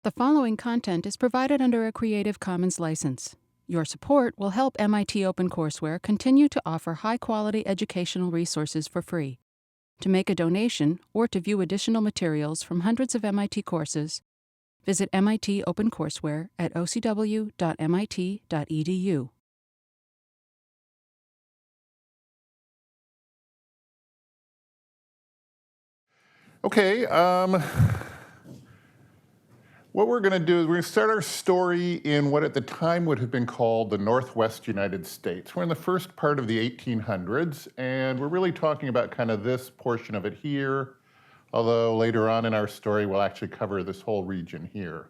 The following content is provided under a Creative Commons license. Your support will help MIT OpenCourseware continue to offer high-quality educational resources for free. To make a donation or to view additional materials from hundreds of MIT courses, visit MIT OpenCourseware at ocw.mit.edu. Okay, what we're going to do is we're going to start our story in what at the time would have been called the Northwest United States. We're in the first part of the 1800s, and we're really talking about kind of this portion of it here, although later on in our story we'll actually cover this whole region here.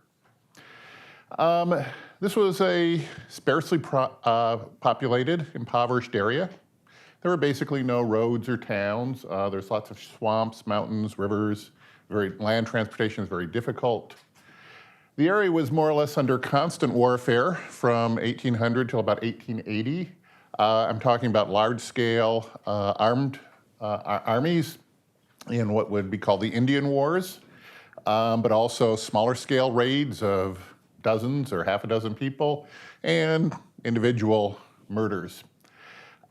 This was a sparsely populated, impoverished area. There were basically no roads or towns. There's lots of swamps, mountains, rivers. Land transportation is very difficult. The area was more or less under constant warfare from 1800 till about 1880. I'm talking about large-scale armed armies in what would be called the Indian Wars, but also smaller-scale raids of dozens or half a dozen people and individual murders.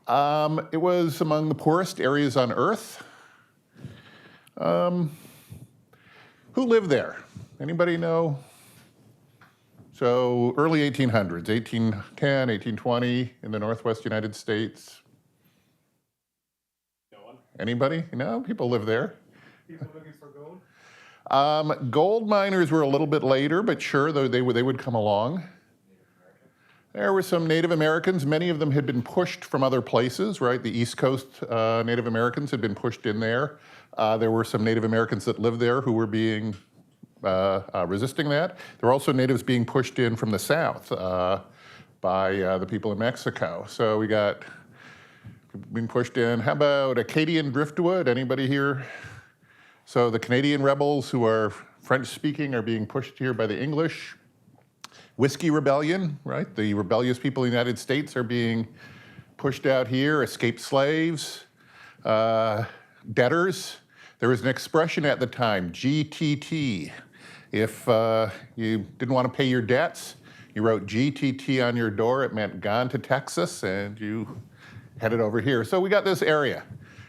It was among the poorest areas on Earth. Who lived there? Anybody know? So early 1800s, 1810, 1820 in the Northwest United States. No one? Anybody? No, people live there. People looking for gold? Gold miners were a little bit later, but sure, they would come along. There were some Native Americans. Many of them had been pushed from other places, right? The East Coast Native Americans had been pushed in there. There were some Native Americans that lived there who were being resisting that. There were also natives being pushed in from the south by the people in Mexico. So we got being pushed in. How about Acadian driftwood? Anybody here? So the Canadian rebels who are French-speaking are being pushed here by the English. Whiskey Rebellion, right? The rebellious people in the United States are being pushed out here. Escaped slaves, debtors. There was an expression at the time, GTT. If you didn't want to pay your debts, you wrote GTT on your door. It meant gone to Texas, and you headed over here. So we got this area,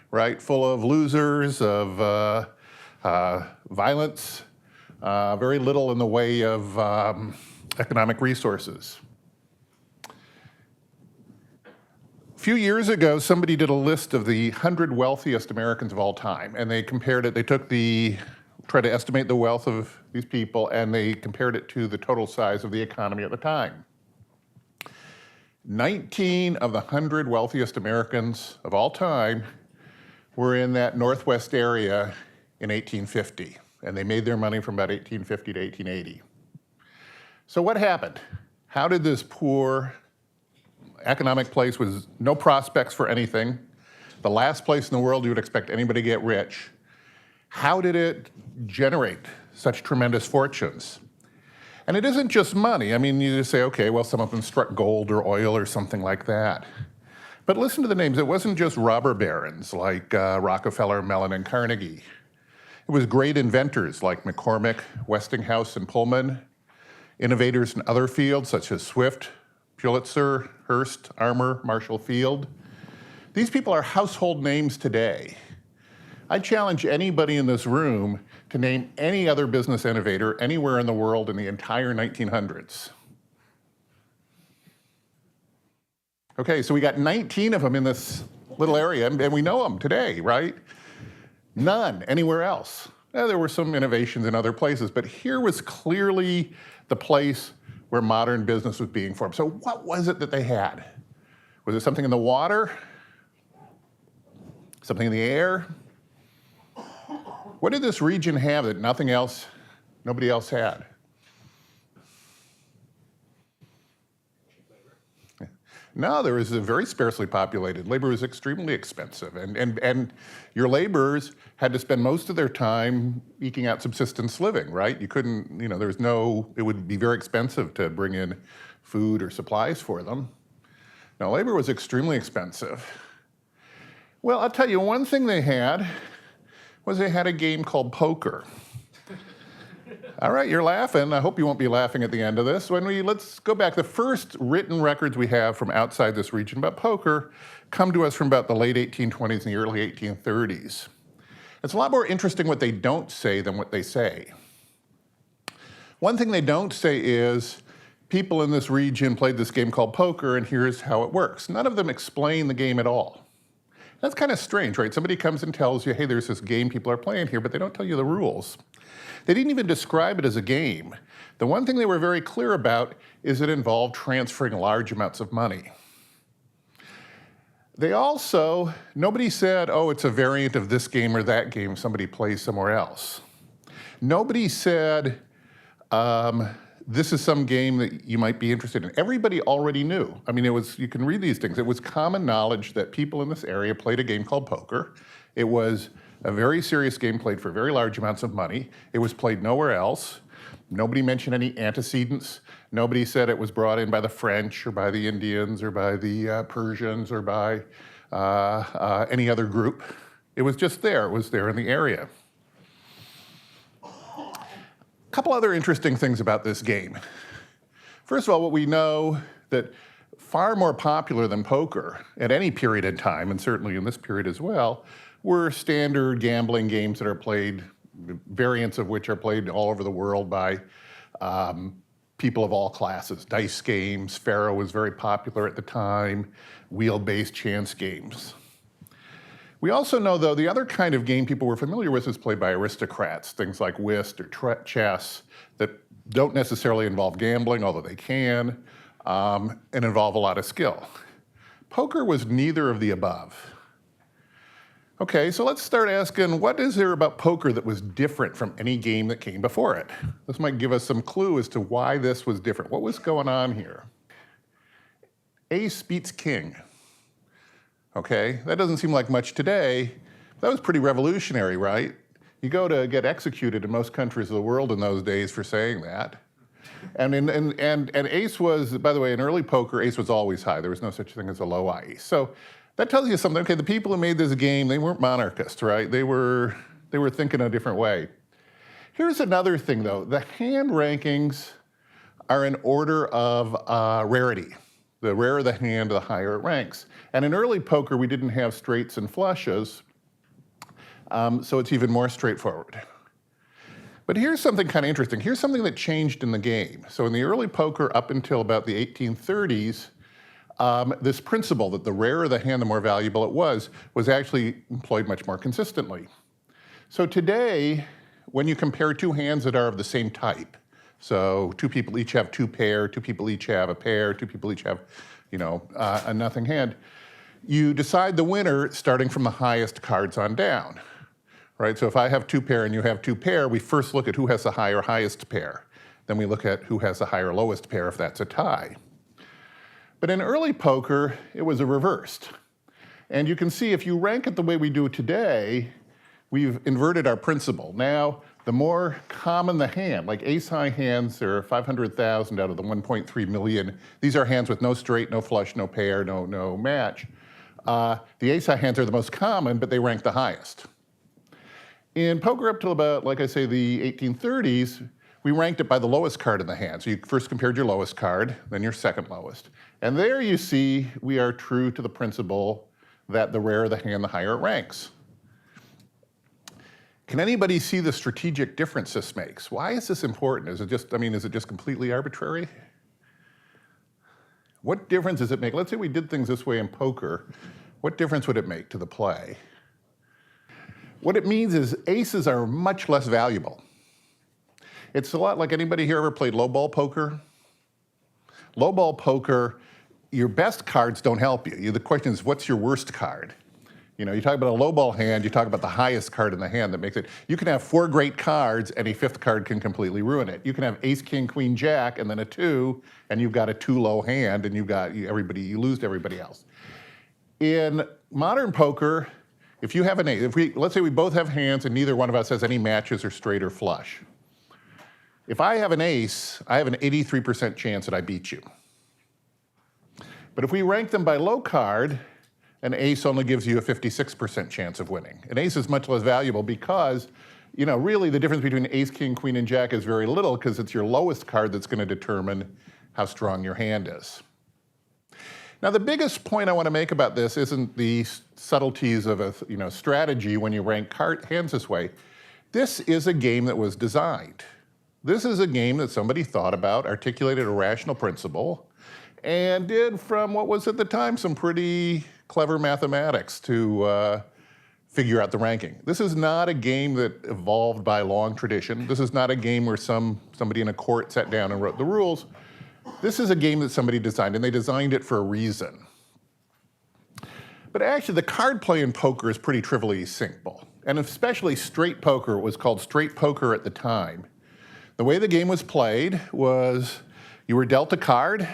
right, full of losers, of violence, very little in the way of economic resources. A few years ago, somebody did a list of the 100 wealthiest Americans of all time, and they compared it, tried to estimate the wealth of these people, and they compared it to the total size of the economy at the time. 19 of the 100 wealthiest Americans of all time were in that Northwest area in 1850, and they made their money from about 1850 to 1880. So what happened? How did this poor economic place with no prospects for anything, the last place in the world you would expect anybody to get rich, how did it generate such tremendous fortunes? And it isn't just money. I mean, you just say, okay, well, some of them struck gold or oil or something like that. But listen to the names. It wasn't just robber barons like Rockefeller, Mellon, and Carnegie. It was great inventors like McCormick, Westinghouse, and Pullman, innovators in other fields such as Swift, Pulitzer, Hearst, Armour, Marshall Field. These people are household names today. I challenge anybody in this room to name any other business innovator anywhere in the world in the entire 1900s. Okay, so we got 19 of them in this little area, and we know them today, right? None anywhere else. There were some innovations in other places, but here was clearly the place where modern business was being formed. So what was it that they had? Was it something in the water? Something in the air? What did this region have that nobody else had? No, there was a very sparsely populated. Labor was extremely expensive, and your laborers had to spend most of their time eking out subsistence living, right? You couldn't, it would be very expensive to bring in food or supplies for them. Now, labor was extremely expensive. Well, I'll tell you, one thing they had was they had a game called poker. All right, you're laughing. I hope you won't be laughing at the end of this. Let's go back. The first written records we have from outside this region about poker come to us from about the late 1820s and the early 1830s. It's a lot more interesting what they don't say than what they say. One thing they don't say is, people in this region played this game called poker, and here's how it works. None of them explain the game at all. That's kind of strange, right? Somebody comes and tells you, hey, there's this game people are playing here, but they don't tell you the rules. They didn't even describe it as a game. The one thing they were very clear about is it involved transferring large amounts of money. Nobody said, oh, it's a variant of this game or that game somebody plays somewhere else. Nobody said, this is some game that you might be interested in. Everybody already knew. I mean, you can read these things. It was common knowledge that people in this area played a game called poker. It was a very serious game played for very large amounts of money. It was played nowhere else. Nobody mentioned any antecedents. Nobody said it was brought in by the French or by the Indians or by the Persians or by any other group. It was just there. It was there in the area. A couple other interesting things about this game. First of all, what we know that far more popular than poker at any period in time, and certainly in this period as well, were standard gambling games that are played, variants of which are played all over the world by people of all classes. Dice games, faro was very popular at the time, wheel-based chance games. We also know, though, the other kind of game people were familiar with is played by aristocrats, things like whist or chess that don't necessarily involve gambling, although they can, and involve a lot of skill. Poker was neither of the above. Okay, so let's start asking, what is there about poker that was different from any game that came before it? This might give us some clue as to why this was different. What was going on here? Ace beats king. Okay, that doesn't seem like much today. That was pretty revolutionary, right? You go to get executed in most countries of the world in those days for saying that. And ace was, by the way, in early poker, ace was always high. There was no such thing as a low ace. So that tells you something. Okay, the people who made this game, they weren't monarchists, right? They were thinking a different way. Here's another thing, though. The hand rankings are in order of rarity. The rarer the hand, the higher it ranks. And in early poker, we didn't have straights and flushes, so it's even more straightforward. But here's something kind of interesting. Here's something that changed in the game. So in the early poker, up until about the 1830s, this principle that the rarer the hand, the more valuable it was actually employed much more consistently. So today, when you compare two hands that are of the same type, so two people each have two pair, two people each have a pair, two people each have, a nothing hand, you decide the winner starting from the highest cards on down, right? So if I have two pair and you have two pair, we first look at who has the higher highest pair. Then we look at who has the higher lowest pair if that's a tie. But in early poker, it was reversed. And you can see if you rank it the way we do today, we've inverted our principle. Now, the more common the hand, like ace-high hands, there are 500,000 out of the 1.3 million. These are hands with no straight, no flush, no pair, no match. The ace-high hands are the most common, but they rank the highest. In poker up till about, like I say, the 1830s, we ranked it by the lowest card in the hand. So you first compared your lowest card, then your second lowest. And there you see we are true to the principle that the rarer the hand, the higher it ranks. Can anybody see the strategic difference this makes? Why is this important? Is it just completely arbitrary? What difference does it make? Let's say we did things this way in poker. What difference would it make to the play? What it means is aces are much less valuable. It's a lot like, anybody here ever played low-ball poker? Low-ball poker, your best cards don't help you. The question is, what's your worst card? You talk about a low-ball hand, you talk about the highest card in the hand that makes it. You can have 4 great cards, and a 5th card can completely ruin it. You can have ace, king, queen, jack, and then a 2, and you've got a 2-low hand, and you lose to everybody else. In modern poker, if you have an ace, let's say we both have hands, and neither one of us has any matches or straight or flush. If I have an ace, I have an 83% chance that I beat you. But if we rank them by low card, an ace only gives you a 56% chance of winning. An ace is much less valuable because you know, really the difference between ace, king, queen, and jack is very little because it's your lowest card that's going to determine how strong your hand is. Now, the biggest point I want to make about this isn't the subtleties of a strategy when you rank hands this way. This is a game that was designed. This is a game that somebody thought about, articulated a rational principle, and did from what was at the time some pretty clever mathematics to figure out the ranking. This is not a game that evolved by long tradition. This is not a game where somebody in a court sat down and wrote the rules. This is a game that somebody designed, and they designed it for a reason. But actually, the card play in poker is pretty trivially simple, and especially straight poker was called straight poker at the time. The way the game was played was you were dealt a card,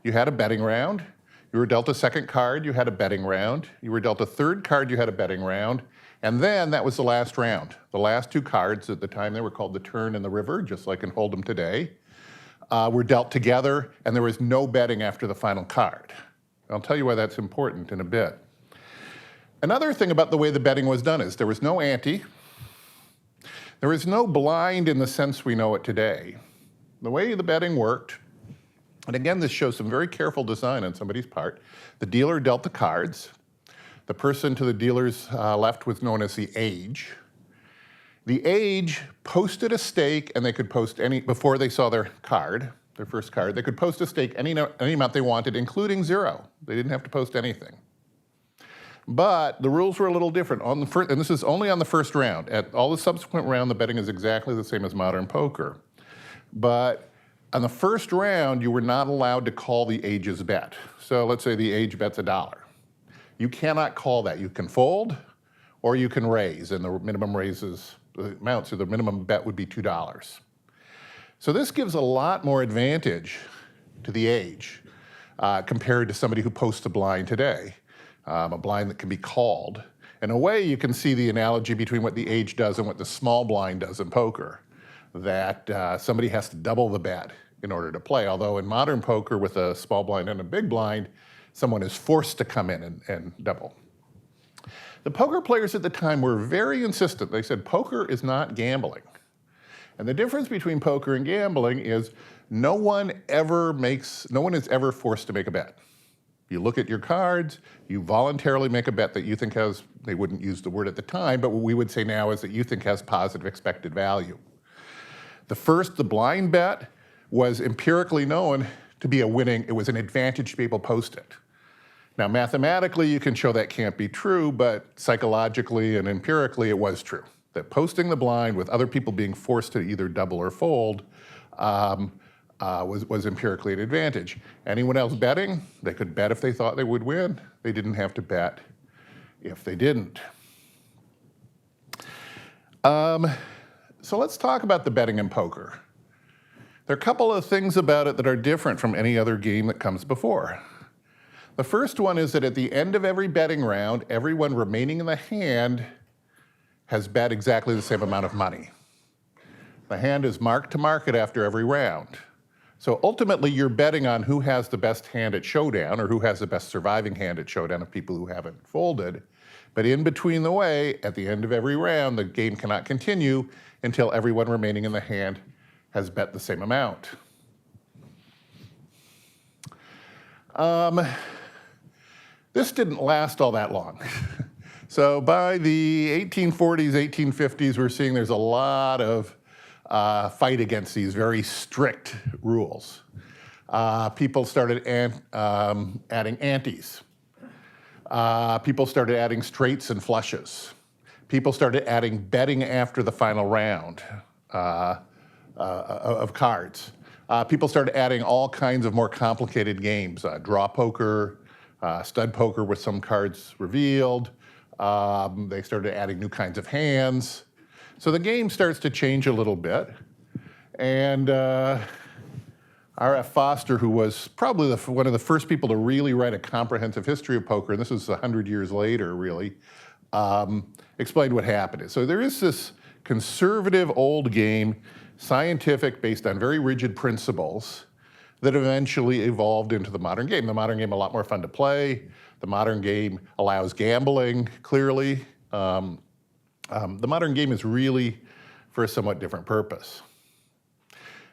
you had a betting round. You were dealt a second card, you had a betting round. You were dealt a third card, you had a betting round. And then that was the last round. The last two cards, at the time they were called the turn and the river, just like in Hold'em today, were dealt together, and there was no betting after the final card. I'll tell you why that's important in a bit. Another thing about the way the betting was done is there was no ante. There was no blind in the sense we know it today. The way the betting worked, and again, this shows some very careful design on somebody's part. The dealer dealt the cards. The person to the dealer's left was known as the age. The age posted a stake, and they could post any, before they saw their card, their first card, they could post a stake any amount they wanted, including zero. They didn't have to post anything. But the rules were a little different. On the first, and this is only on the first round. At all the subsequent round, the betting is exactly the same as modern poker. But on the first round, you were not allowed to call the age's bet. So let's say the age bets $1. You cannot call that. You can fold or you can raise, and the minimum raises the amount, so the minimum bet would be $2. So this gives a lot more advantage to the age compared to somebody who posts a blind today, a blind that can be called. In a way, you can see the analogy between what the age does and what the small blind does in poker, that somebody has to double the bet in order to play. Although in modern poker with a small blind and a big blind, someone is forced to come in and double. The poker players at the time were very insistent. They said poker is not gambling. And the difference between poker and gambling is no one is ever forced to make a bet. You look at your cards, you voluntarily make a bet that you think has, they wouldn't use the word at the time, but what we would say now is that you think has positive expected value. The blind bet was empirically known to be it was an advantage to be able to post it. Now, mathematically, you can show that can't be true, but psychologically and empirically, it was true. That posting the blind with other people being forced to either double or fold was empirically an advantage. Anyone else betting, they could bet if they thought they would win. They didn't have to bet if they didn't. So let's talk about the betting in poker. There are a couple of things about it that are different from any other game that comes before. The first one is that at the end of every betting round, everyone remaining in the hand has bet exactly the same amount of money. The hand is marked to market after every round. So ultimately, you're betting on who has the best hand at showdown or who has the best surviving hand at showdown of people who haven't folded. But in between the way, at the end of every round, the game cannot continue until everyone remaining in the hand has bet the same amount. This didn't last all that long. So by the 1840s, 1850s, we're seeing there's a lot of fight against these very strict rules. People started adding antes. People started adding straights and flushes. People started adding betting after the final round of cards. People started adding all kinds of more complicated games, draw poker, stud poker with some cards revealed. They started adding new kinds of hands. So the game starts to change a little bit. And R.F. Foster, who was probably one of the first people to really write a comprehensive history of poker, and this was 100 years later, really, explained what happened. So there is this conservative old game, scientific, based on very rigid principles, that eventually evolved into the modern game. The modern game, a lot more fun to play. The modern game allows gambling, clearly. The modern game is really for a somewhat different purpose.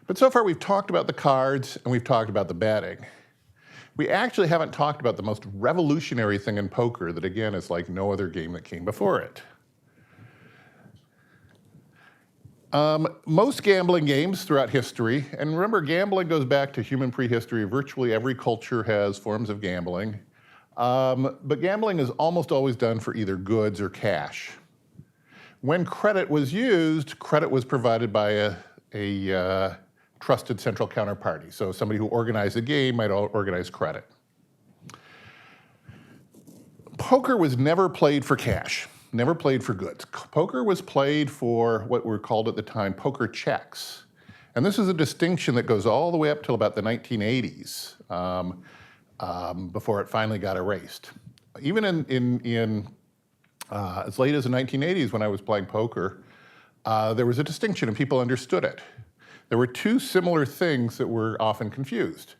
But so far we've talked about the cards and we've talked about the betting. We actually haven't talked about the most revolutionary thing in poker that, again, is like no other game that came before it. Most gambling games throughout history, and remember, gambling goes back to human prehistory. Virtually every culture has forms of gambling. But gambling is almost always done for either goods or cash. When credit was used, credit was provided by a trusted central counterparty. So somebody who organized the game might organize credit. Poker was never played for cash, never played for goods. Poker was played for what were called at the time poker checks. And this is a distinction that goes all the way up till about the 1980s, before it finally got erased. Even in as late as the 1980s when I was playing poker, there was a distinction and people understood it. There were two similar things that were often confused.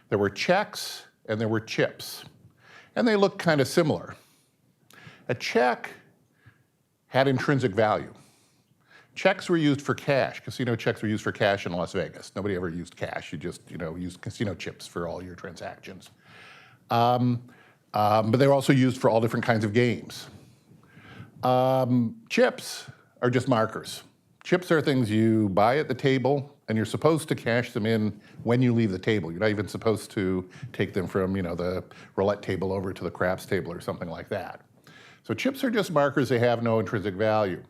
There were checks and there were chips. And they looked kind of similar. A check had intrinsic value. Checks were used for cash. Casino checks were used for cash in Las Vegas. Nobody ever used cash. You just used casino chips for all your transactions. But they were also used for all different kinds of games. Chips are just markers. Chips are things you buy at the table, and you're supposed to cash them in when you leave the table. You're not even supposed to take them from the roulette table over to the craps table or something like that. So chips are just markers. They have no intrinsic value.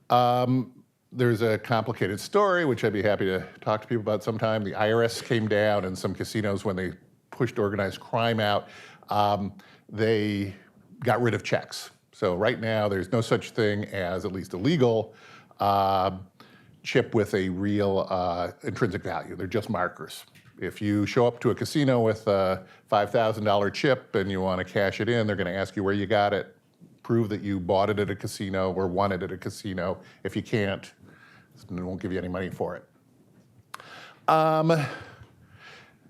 There's a complicated story, which I'd be happy to talk to people about sometime. The IRS came down, and some casinos, when they pushed organized crime out, they got rid of checks. So right now, there's no such thing as, at least illegal, chip with a real intrinsic value. They're just markers. If you show up to a casino with a $5,000 chip and you want to cash it in, they're going to ask you where you got it, prove that you bought it at a casino or won it at a casino. If you can't, they won't give you any money for it. But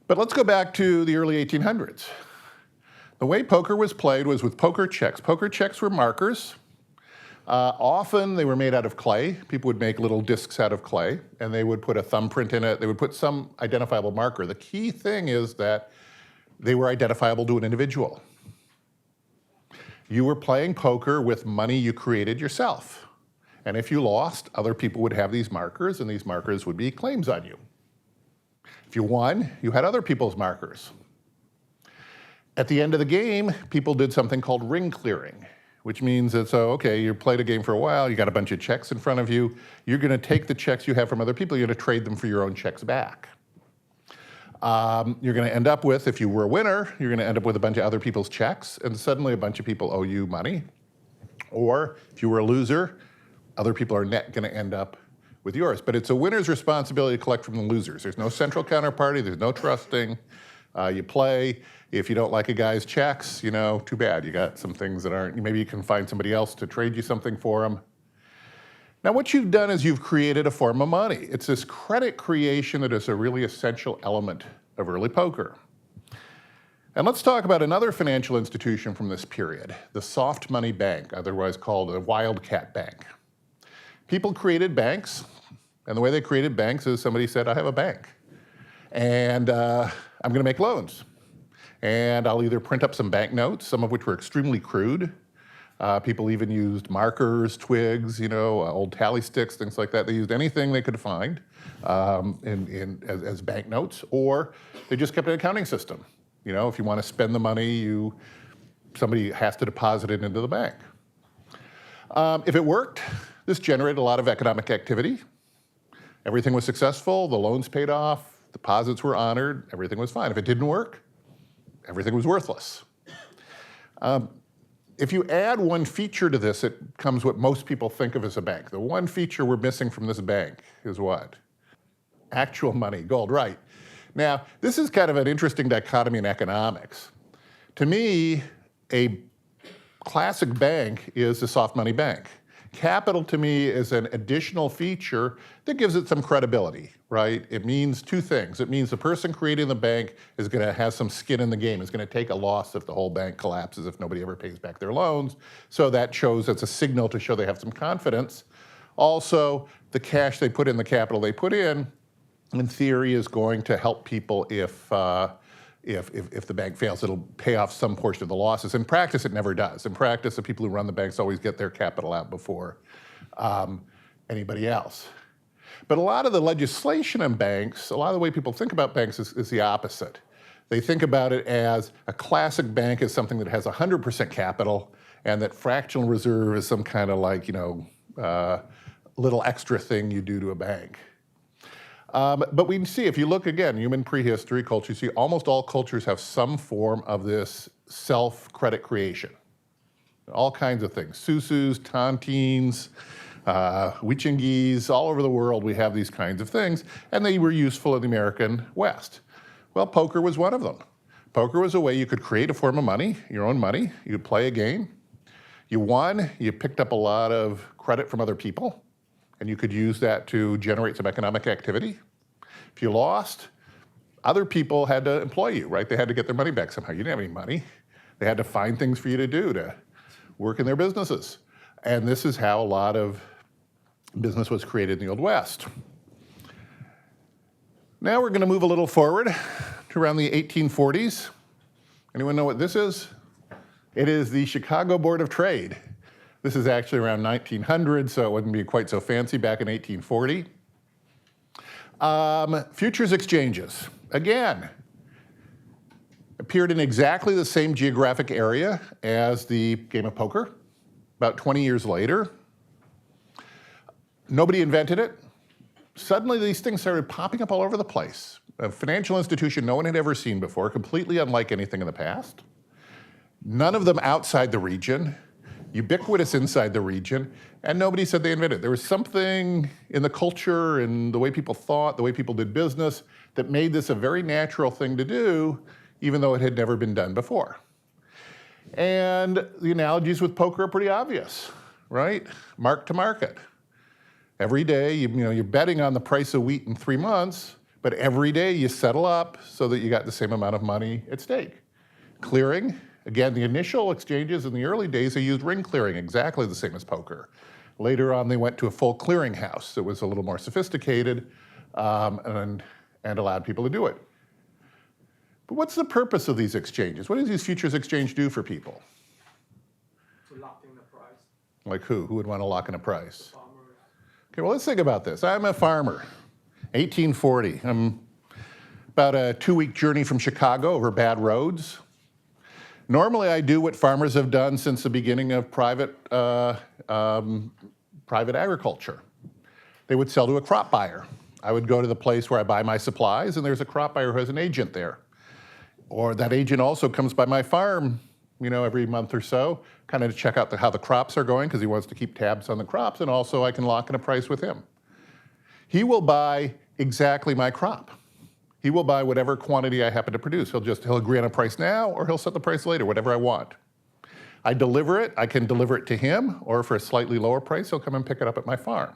let's go back to the early 1800s. The way poker was played was with poker checks. Poker checks were markers. Often they were made out of clay. People would make little discs out of clay, and they would put a thumbprint in it. They would put some identifiable marker. The key thing is that they were identifiable to an individual. You were playing poker with money you created yourself. And if you lost, other people would have these markers, and these markers would be claims on you. If you won, you had other people's markers. At the end of the game, people did something called ring clearing, which means that, so, okay, you played a game for a while, you got a bunch of checks in front of you, you're gonna take the checks you have from other people, you're gonna trade them for your own checks back. You're gonna end up with, if you were a winner, you're gonna end up with a bunch of other people's checks, and suddenly a bunch of people owe you money. Or if you were a loser, other people are gonna end up with yours. But it's a winner's responsibility to collect from the losers. There's no central counterparty, there's no trusting. You play. If you don't like a guy's checks, too bad. You got some things that aren't, maybe you can find somebody else to trade you something for them. Now what you've done is you've created a form of money. It's this credit creation that is a really essential element of early poker. And let's talk about another financial institution from this period, the soft money bank, otherwise called a wildcat bank. People created banks, and the way they created banks is somebody said, I have a bank, and I'm gonna make loans. And I'll either print up some banknotes, some of which were extremely crude. People even used markers, twigs, old tally sticks, things like that. They used anything they could find as banknotes, or they just kept an accounting system. If you want to spend the money, somebody has to deposit it into the bank. If it worked, this generated a lot of economic activity. Everything was successful, the loans paid off, deposits were honored, everything was fine. If it didn't work, everything was worthless. If you add one feature to this, it comes what most people think of as a bank. The one feature we're missing from this bank is what? Actual money, gold, right. Now, this is kind of an interesting dichotomy in economics. To me, a classic bank is a soft money bank. Capital to me is an additional feature that gives it some credibility, right? It means two things. It means the person creating the bank is going to have some skin in the game, is going to take a loss if the whole bank collapses, if nobody ever pays back their loans. So that shows, it's a signal to show they have some confidence. Also, the cash they put in, the capital they put in theory, is going to help people if the bank fails. It'll pay off some portion of the losses. In practice, it never does. In practice, the people who run the banks always get their capital out before anybody else. But a lot of the legislation in banks, a lot of the way people think about banks is the opposite. They think about it as a classic bank is something that has 100% capital, and that fractional reserve is some kind of like, little extra thing you do to a bank. But we can see, if you look again, human prehistory culture, you see almost all cultures have some form of this self-credit creation. All kinds of things. Susus, tontines, Wichingis, all over the world we have these kinds of things, and they were useful in the American West. Well, poker was one of them. Poker was a way you could create a form of money, your own money. You could play a game. You won, you picked up a lot of credit from other people, and you could use that to generate some economic activity. If you lost, other people had to employ you, right? They had to get their money back somehow. You didn't have any money. They had to find things for you to do to work in their businesses. And this is how a lot of business was created in the Old West. Now we're going to move a little forward to around the 1840s. Anyone know what this is? It is the Chicago Board of Trade. This is actually around 1900, so it wouldn't be quite so fancy back in 1840. Futures exchanges, again, appeared in exactly the same geographic area as the game of poker, about 20 years later. Nobody invented it. Suddenly these things started popping up all over the place. A financial institution no one had ever seen before, completely unlike anything in the past. None of them outside the region, ubiquitous inside the region, and nobody said they invented it. There was something in the culture and the way people thought, the way people did business, that made this a very natural thing to do, even though it had never been done before. And the analogies with poker are pretty obvious, right? Mark to market. Every day, you're betting on the price of wheat in 3 months, but every day you settle up so that you got the same amount of money at stake. Clearing. Again, the initial exchanges in the early days, they used ring clearing, exactly the same as poker. Later on, they went to a full clearinghouse that was a little more sophisticated and allowed people to do it. But what's the purpose of these exchanges? What does these futures exchange do for people? To lock in the price. Like who? Who would want to lock in a price? Farmers. Okay, well, let's think about this. I'm a farmer, 1840. I'm about a 2-week journey from Chicago over bad roads. Normally, I do what farmers have done since the beginning of private agriculture. They would sell to a crop buyer. I would go to the place where I buy my supplies, and there's a crop buyer who has an agent there. Or that agent also comes by my farm, every month or so, kind of to check out how the crops are going, because he wants to keep tabs on the crops, and also I can lock in a price with him. He will buy exactly my crop. He will buy whatever quantity I happen to produce. He'll agree on a price now, or he'll set the price later, whatever I want. I deliver it, I can deliver it to him, or for a slightly lower price, he'll come and pick it up at my farm.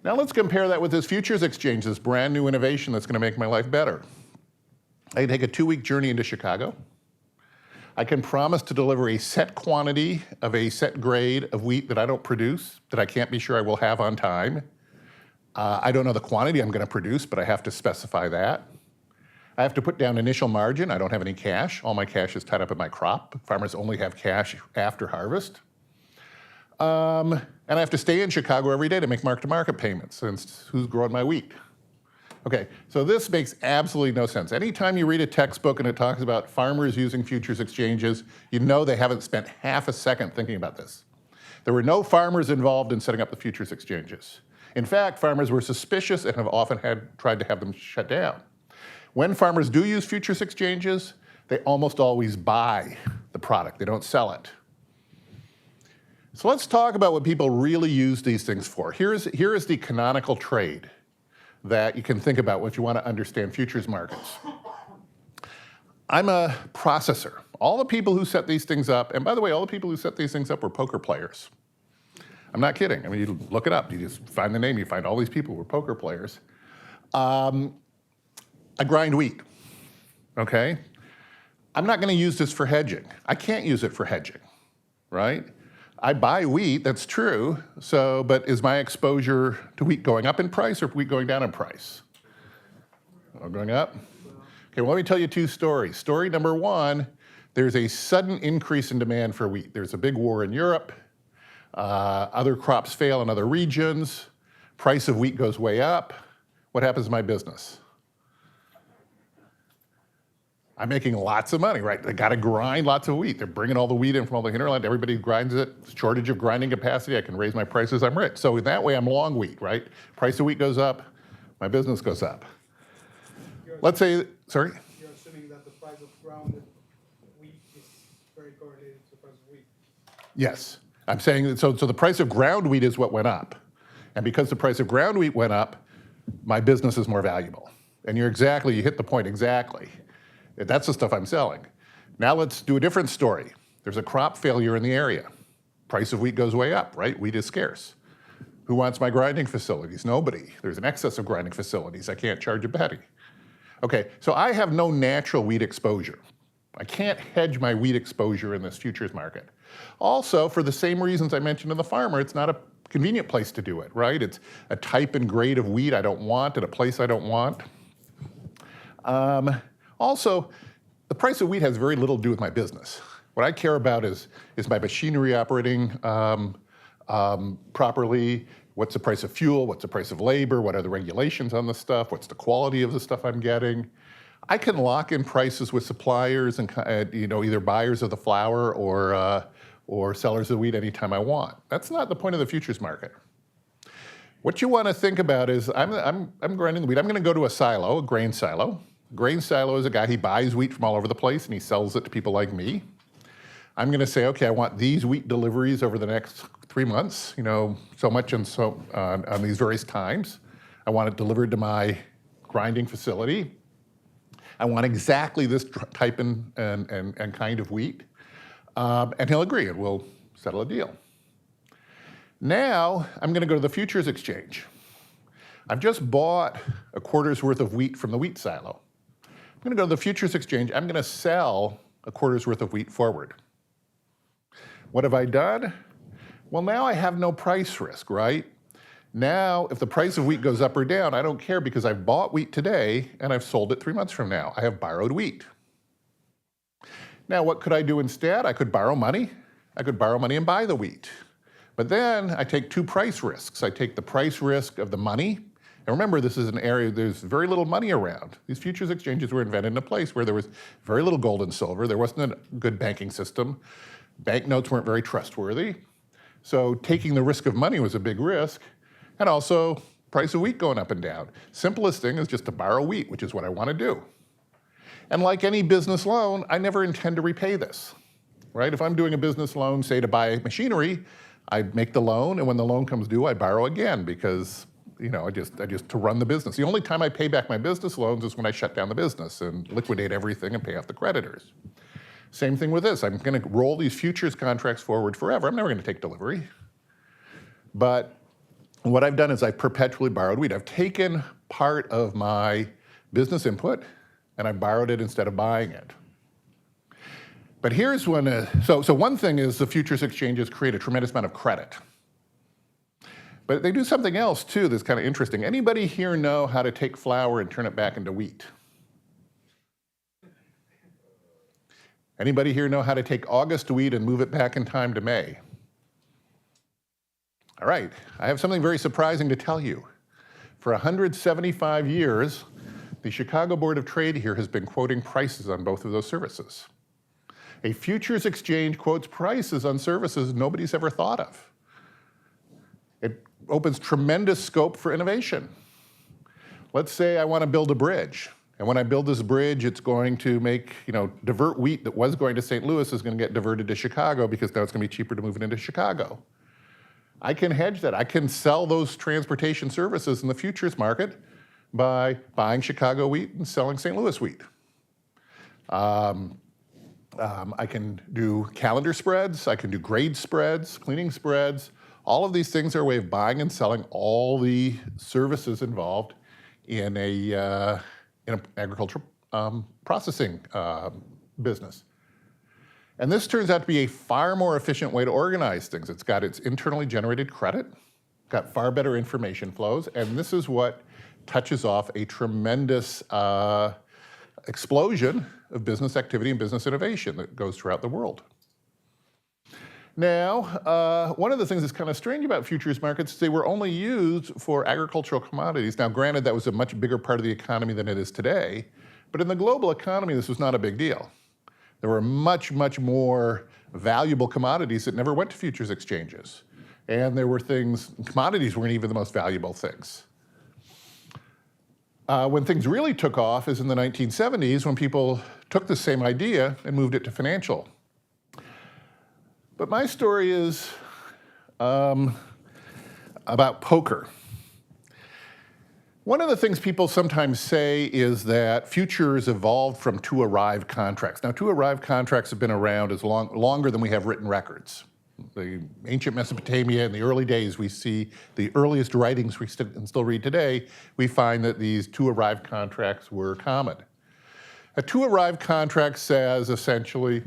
Now let's compare that with this futures exchange, this brand new innovation that's going to make my life better. I can take a 2-week journey into Chicago. I can promise to deliver a set quantity of a set grade of wheat that I don't produce, that I can't be sure I will have on time. I don't know the quantity I'm going to produce, but I have to specify that. I have to put down initial margin. I don't have any cash. All my cash is tied up in my crop. Farmers only have cash after harvest. And I have to stay in Chicago every day to make mark-to-market payments, since who's growing my wheat? Okay, so this makes absolutely no sense. Anytime you read a textbook and it talks about farmers using futures exchanges, you know they haven't spent half a second thinking about this. There were no farmers involved in setting up the futures exchanges. In fact, farmers were suspicious and have often tried to have them shut down. When farmers do use futures exchanges, they almost always buy the product. They don't sell it. So let's talk about what people really use these things for. Here is the canonical trade that you can think about if you want to understand futures markets. I'm a processor. All the people who set these things up, and by the way, all the people who set these things up were poker players. I'm not kidding. I mean, you look it up. You just find the name. You find all these people who are poker players. I grind wheat, okay? I'm not going to use this for hedging. I can't use it for hedging, right? I buy wheat, that's true, but is my exposure to wheat going up in price or wheat going down in price? Oh, going up? Okay, well, let me tell you two stories. Story number one, there's a sudden increase in demand for wheat. There's a big war in Europe. Other crops fail in other regions. Price of wheat goes way up. What happens to my business? I'm making lots of money, right? They got to grind lots of wheat. They're bringing all the wheat in from all the hinterland. Everybody grinds it. Shortage of grinding capacity. I can raise my prices. I'm rich. So in that way, I'm long wheat, right? Price of wheat goes up. My business goes up. Let's say, sorry? You're assuming that the price of grounded wheat is very correlated to the price of wheat. Yes. I'm saying that, so the price of ground wheat is what went up. And because the price of ground wheat went up, my business is more valuable. And you hit the point exactly. That's the stuff I'm selling. Now let's do a different story. There's a crop failure in the area. Price of wheat goes way up, right? Wheat is scarce. Who wants my grinding facilities? Nobody. There's an excess of grinding facilities. I can't charge a penny. Okay, so I have no natural wheat exposure. I can't hedge my wheat exposure in this futures market. Also, for the same reasons I mentioned in the farmer, it's not a convenient place to do it, right? It's a type and grade of wheat I don't want at a place I don't want. Also, the price of wheat has very little to do with my business. What I care about is my machinery operating properly? What's the price of fuel? What's the price of labor? What are the regulations on the stuff? What's the quality of the stuff I'm getting? I can lock in prices with suppliers and either buyers of the flour or sellers of wheat anytime I want. That's not the point of the futures market. What you want to think about is I'm grinding the wheat. I'm going to go to a silo, a grain silo. Grain silo is a guy, he buys wheat from all over the place and he sells it to people like me. I'm going to say, okay, I want these wheat deliveries over the next 3 months, so much and so on these various times. I want it delivered to my grinding facility. I want exactly this type and kind of wheat. And he'll agree and we'll settle a deal. Now, I'm going to go to the futures exchange. I've just bought a quarter's worth of wheat from the wheat silo. I'm going to go to the futures exchange. I'm going to sell a quarter's worth of wheat forward. What have I done? Well, now I have no price risk, right? Now, if the price of wheat goes up or down, I don't care because I've bought wheat today and I've sold it 3 months from now. I have borrowed wheat. Now, what could I do instead? I could borrow money. I could borrow money and buy the wheat. But then I take two price risks. I take the price risk of the money. And remember, this is an area, there's very little money around. These futures exchanges were invented in a place where there was very little gold and silver. There wasn't a good banking system. Banknotes weren't very trustworthy. So taking the risk of money was a big risk. And also, price of wheat going up and down. Simplest thing is just to borrow wheat, which is what I want to do. And like any business loan, I never intend to repay this, right? If I'm doing a business loan, say to buy machinery, I make the loan, and when the loan comes due, I borrow again because I just to run the business. The only time I pay back my business loans is when I shut down the business and liquidate everything and pay off the creditors. Same thing with this. I'm going to roll these futures contracts forward forever. I'm never going to take delivery. But what I've done is I've perpetually borrowed wheat. I've taken part of my business input and I borrowed it instead of buying it. But here's when, so one thing is the futures exchanges create a tremendous amount of credit. But they do something else too that's kind of interesting. Anybody here know how to take flour and turn it back into wheat? Anybody here know how to take August wheat and move it back in time to May? All right, I have something very surprising to tell you. For 175 years, the Chicago Board of Trade here has been quoting prices on both of those services. A futures exchange quotes prices on services nobody's ever thought of. It opens tremendous scope for innovation. Let's say I want to build a bridge. And when I build this bridge, it's going to divert wheat that was going to St. Louis is going to get diverted to Chicago because now it's going to be cheaper to move it into Chicago. I can hedge that. I can sell those transportation services in the futures market by buying Chicago wheat and selling St. Louis wheat. I can do calendar spreads. I can do grade spreads, cleaning spreads. All of these things are a way of buying and selling all the services involved in an agricultural processing business. And this turns out to be a far more efficient way to organize things. It's got its internally generated credit, got far better information flows, and this is what touches off a tremendous explosion of business activity and business innovation that goes throughout the world. Now, one of the things that's kind of strange about futures markets is they were only used for agricultural commodities. Now, granted, that was a much bigger part of the economy than it is today, but in the global economy, this was not a big deal. There were much, much more valuable commodities that never went to futures exchanges. And there were things, commodities weren't even the most valuable things. When things really took off is in the 1970s when people took the same idea and moved it to financial. But my story is about poker. One of the things people sometimes say is that futures evolved from to-arrive contracts. Now, to-arrive contracts have been around longer than we have written records. The ancient Mesopotamia, in the early days, we see the earliest writings we still read today, we find that these to-arrive contracts were common. A to-arrive contract says, essentially,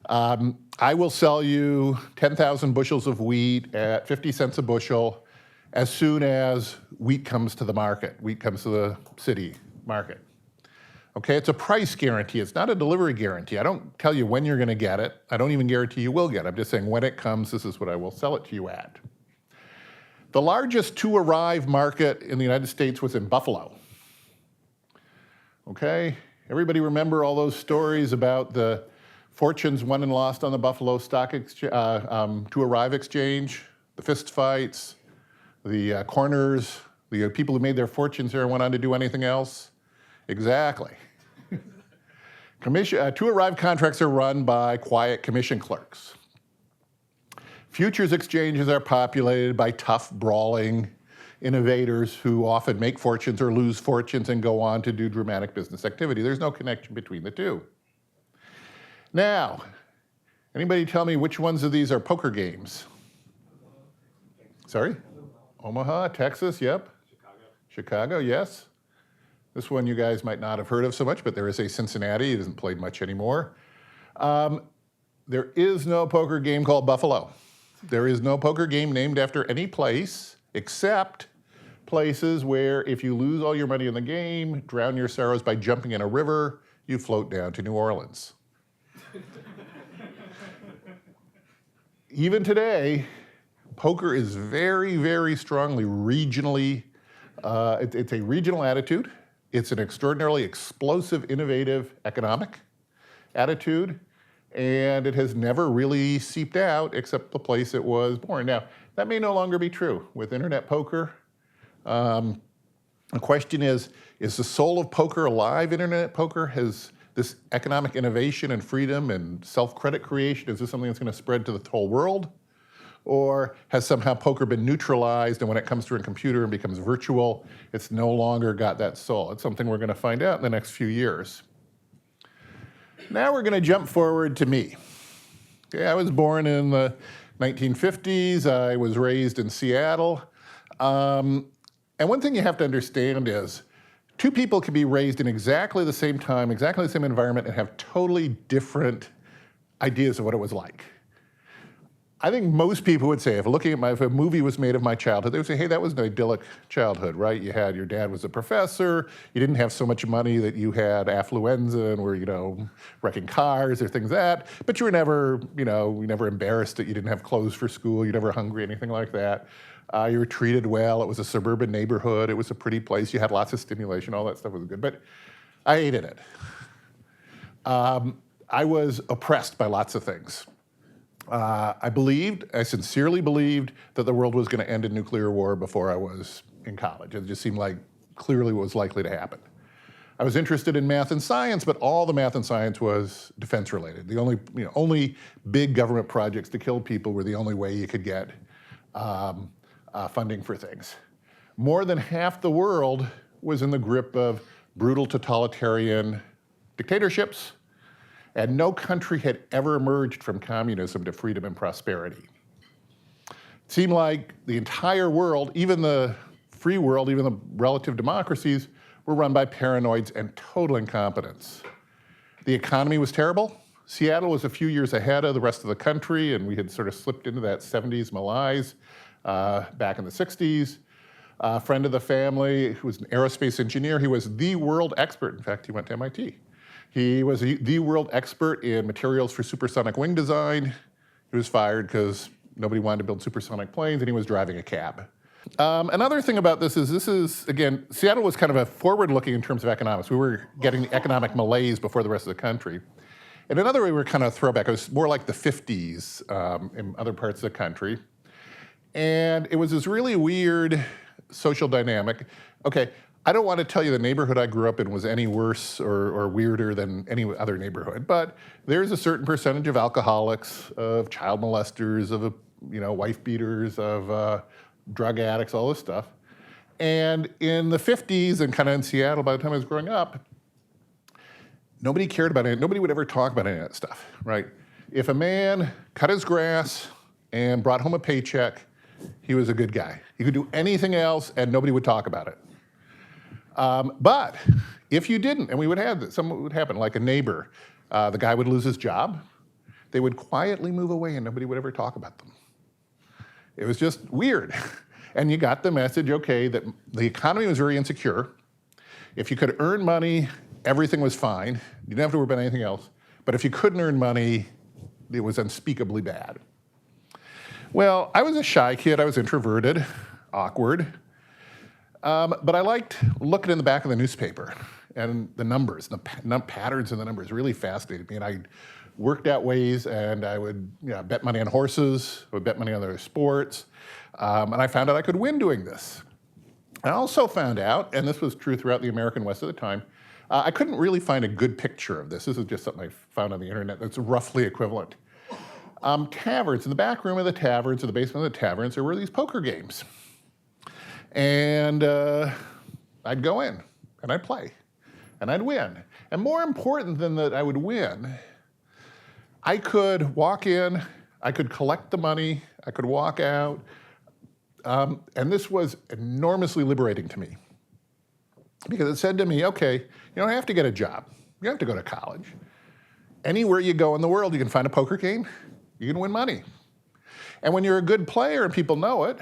I will sell you 10,000 bushels of wheat at 50 cents a bushel as soon as wheat comes to the market, wheat comes to the city market. Okay, it's a price guarantee, it's not a delivery guarantee. I don't tell you when you're gonna get it. I don't even guarantee you will get it. I'm just saying when it comes, this is what I will sell it to you at. The largest to-arrive market in the United States was in Buffalo. Okay, everybody remember all those stories about the fortunes won and lost on the Buffalo to-arrive exchange, the fist fights, the corners, the people who made their fortunes there and went on to do anything else? Exactly. To-arrive contracts are run by quiet commission clerks. Futures exchanges are populated by tough, brawling innovators who often make fortunes or lose fortunes and go on to do dramatic business activity. There's no connection between the two. Now, anybody tell me which ones of these are poker games? Sorry? Omaha, Texas, yep. Chicago, yes. This one you guys might not have heard of so much, but there is a Cincinnati. It isn't played much anymore. There is no poker game called Buffalo. There is no poker game named after any place except places where if you lose all your money in the game, drown your sorrows by jumping in a river, you float down to New Orleans. Even today, poker is very, very strongly regionally, it's a regional attitude. It's an extraordinarily explosive, innovative economic attitude, and it has never really seeped out except the place it was born. Now, that may no longer be true with internet poker. The question is the soul of poker alive, internet poker? Has this economic innovation and freedom and self-credit creation, is this something that's going to spread to the whole world? Or has somehow poker been neutralized, and when it comes to a computer and becomes virtual, it's no longer got that soul? It's something we're going to find out in the next few years. Now we're going to jump forward to me. Okay, I was born in the 1950s. I was raised in Seattle. And one thing you have to understand is two people can be raised in exactly the same time, exactly the same environment, and have totally different ideas of what it was like. I think most people would say, if a movie was made of my childhood, they would say, hey, that was an idyllic childhood, right? Your dad was a professor, you didn't have so much money that you had affluenza and were, wrecking cars or things like that, but you were never, you were never embarrassed that you didn't have clothes for school, you were never hungry, anything like that. You were treated well, it was a suburban neighborhood, it was a pretty place, you had lots of stimulation, all that stuff was good, but I hated it. I was oppressed by lots of things. I sincerely believed that the world was going to end in nuclear war before I was in college. It just seemed like clearly what was likely to happen. I was interested in math and science, but all the math and science was defense related. The only big government projects to kill people were the only way you could get funding for things. More than half the world was in the grip of brutal totalitarian dictatorships, and no country had ever emerged from communism to freedom and prosperity. seemed like the entire world, even the free world, even the relative democracies, were run by paranoids and total incompetence. The economy was terrible. Seattle was a few years ahead of the rest of the country, and we had sort of slipped into that 70s malaise back in the 60s. A friend of the family who was an aerospace engineer, he was the world expert. In fact, he went to MIT. He was the world expert in materials for supersonic wing design. He was fired because nobody wanted to build supersonic planes, and he was driving a cab. Another thing about this is, again, Seattle was kind of a forward-looking in terms of economics. We were getting the economic malaise before the rest of the country. And another way we were kind of throwback, it was more like the 50s in other parts of the country. And it was this really weird social dynamic. Okay, I don't want to tell you the neighborhood I grew up in was any worse or weirder than any other neighborhood, but there's a certain percentage of alcoholics, of child molesters, of wife beaters, of drug addicts, all this stuff. And in the 50s and kind of in Seattle, by the time I was growing up, nobody cared about it. Nobody would ever talk about any of that stuff, right? If a man cut his grass and brought home a paycheck, he was a good guy. He could do anything else and nobody would talk about it. But if you didn't, and we would have this, something would happen, like a neighbor, the guy would lose his job, they would quietly move away and nobody would ever talk about them. It was just weird. And you got the message, okay, that the economy was very insecure. If you could earn money, everything was fine. You didn't have to worry about anything else. But if you couldn't earn money, it was unspeakably bad. Well, I was a shy kid. I was introverted, awkward. But I liked looking in the back of the newspaper and the numbers, the patterns in the numbers really fascinated me. And I worked out ways, and I would bet money on horses, I would bet money on other sports, and I found out I could win doing this. I also found out, and this was true throughout the American West at the time, I couldn't really find a good picture of this. This is just something I found on the internet that's roughly equivalent. Taverns, in the back room of the taverns, in the basement of the taverns, there were these poker games. And I'd go in, and I'd play, and I'd win. And more important than that I would win, I could walk in, I could collect the money, I could walk out, and this was enormously liberating to me. Because it said to me, okay, you don't have to get a job, you don't have to go to college. Anywhere you go in the world, you can find a poker game, you can win money. And when you're a good player and people know it,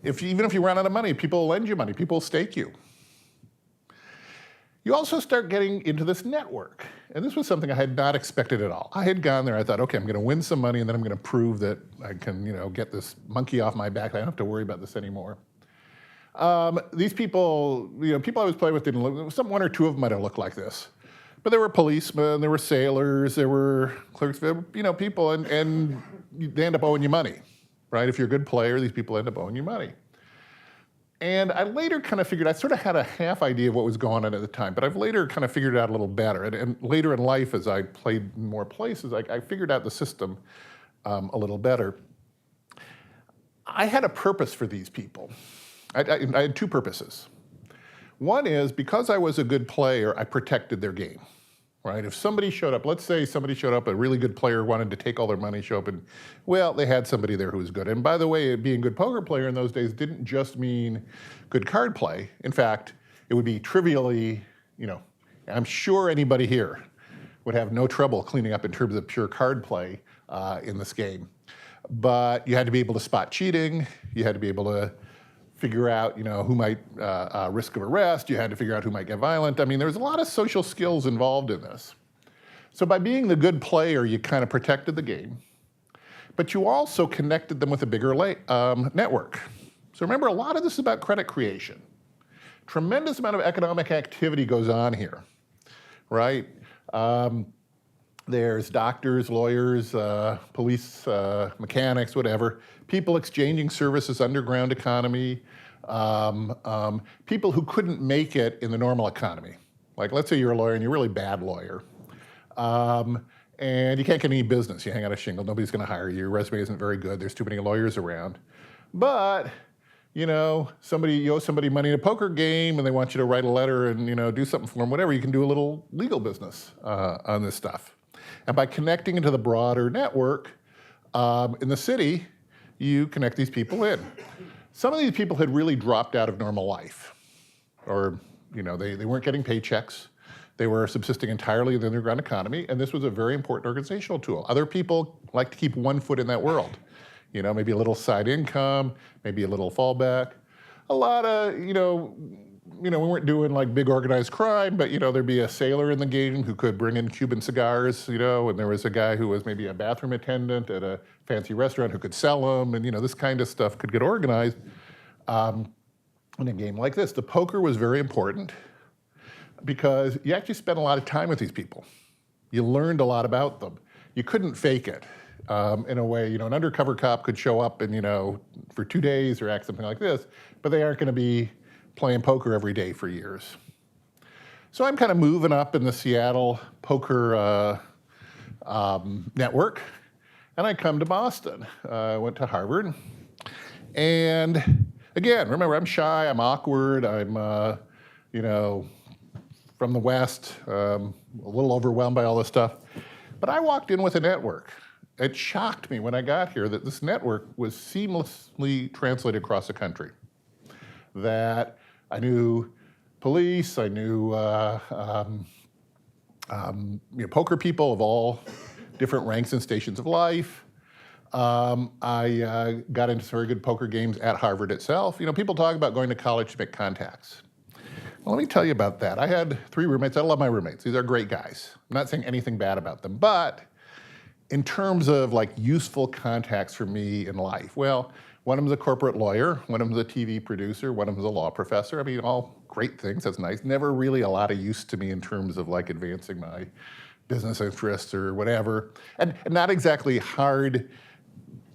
even if you run out of money, people will lend you money, people will stake you. You also start getting into this network. And this was something I had not expected at all. I had gone there, I thought, okay, I'm gonna win some money and then I'm gonna prove that I can get this monkey off my back. I don't have to worry about this anymore. These people, people I was playing with didn't look, one or two of them might have looked like this. But there were policemen, there were sailors, there were clerks, people, and they end up owing you money, right? If you're a good player, these people end up owing you money. And I later kind of figured, I sort of had a half idea of what was going on at the time, but I've later kind of figured it out a little better. And later in life, as I played in more places, I figured out the system a little better. I had a purpose for these people. I had two purposes. One is, because I was a good player, I protected their game, right? If somebody showed up, let's say somebody showed up, a really good player wanted to take all their money, show up, and, well, they had somebody there who was good. And by the way, being a good poker player in those days didn't just mean good card play. In fact, it would be trivially, I'm sure anybody here would have no trouble cleaning up in terms of pure card play in this game. But you had to be able to spot cheating, you had to be able to figure out, who might risk of arrest. You had to figure out who might get violent. I mean, there was a lot of social skills involved in this. So by being the good player, you kind of protected the game, but you also connected them with a bigger network. So remember, a lot of this is about credit creation. Tremendous amount of economic activity goes on here, right? There's doctors, lawyers, police, mechanics, whatever. People exchanging services, underground economy. People who couldn't make it in the normal economy. Like, let's say you're a lawyer and you're a really bad lawyer. And you can't get any business. You hang out a shingle, nobody's gonna hire you. Your resume isn't very good, there's too many lawyers around. But, you owe somebody money in a poker game and they want you to write a letter and, do something for them, whatever, you can do a little legal business on this stuff. And by connecting into the broader network in the city, you connect these people in. Some of these people had really dropped out of normal life, or they weren't getting paychecks. They were subsisting entirely in the underground economy, and this was a very important organizational tool. Other people like to keep one foot in that world. Maybe a little side income, maybe a little fallback. A lot of, we weren't doing like big organized crime, but there'd be a sailor in the game who could bring in Cuban cigars, and there was a guy who was maybe a bathroom attendant at a fancy restaurant who could sell them, and this kind of stuff could get organized. In a game like this, the poker was very important because you actually spent a lot of time with these people. You learned a lot about them. You couldn't fake it. In a way, an undercover cop could show up and, for 2 days or act something like this, but they aren't going to be playing poker every day for years. So I'm kind of moving up in the Seattle poker network, and I come to Boston. I went to Harvard, and again, remember, I'm shy, I'm awkward, I'm, from the West, a little overwhelmed by all this stuff. But I walked in with a network. It shocked me when I got here that this network was seamlessly translated across the country. That I knew police, I knew poker people of all different ranks and stations of life. I got into some very good poker games at Harvard itself. People talk about going to college to make contacts. Well, let me tell you about that. I had 3 roommates. I love my roommates. These are great guys. I'm not saying anything bad about them, but in terms of like useful contacts for me in life, well, one of them's a corporate lawyer, one of them's a TV producer, one of them's a law professor. I mean, all great things, that's nice. Never really a lot of use to me in terms of like advancing my business interests or whatever. And not exactly hard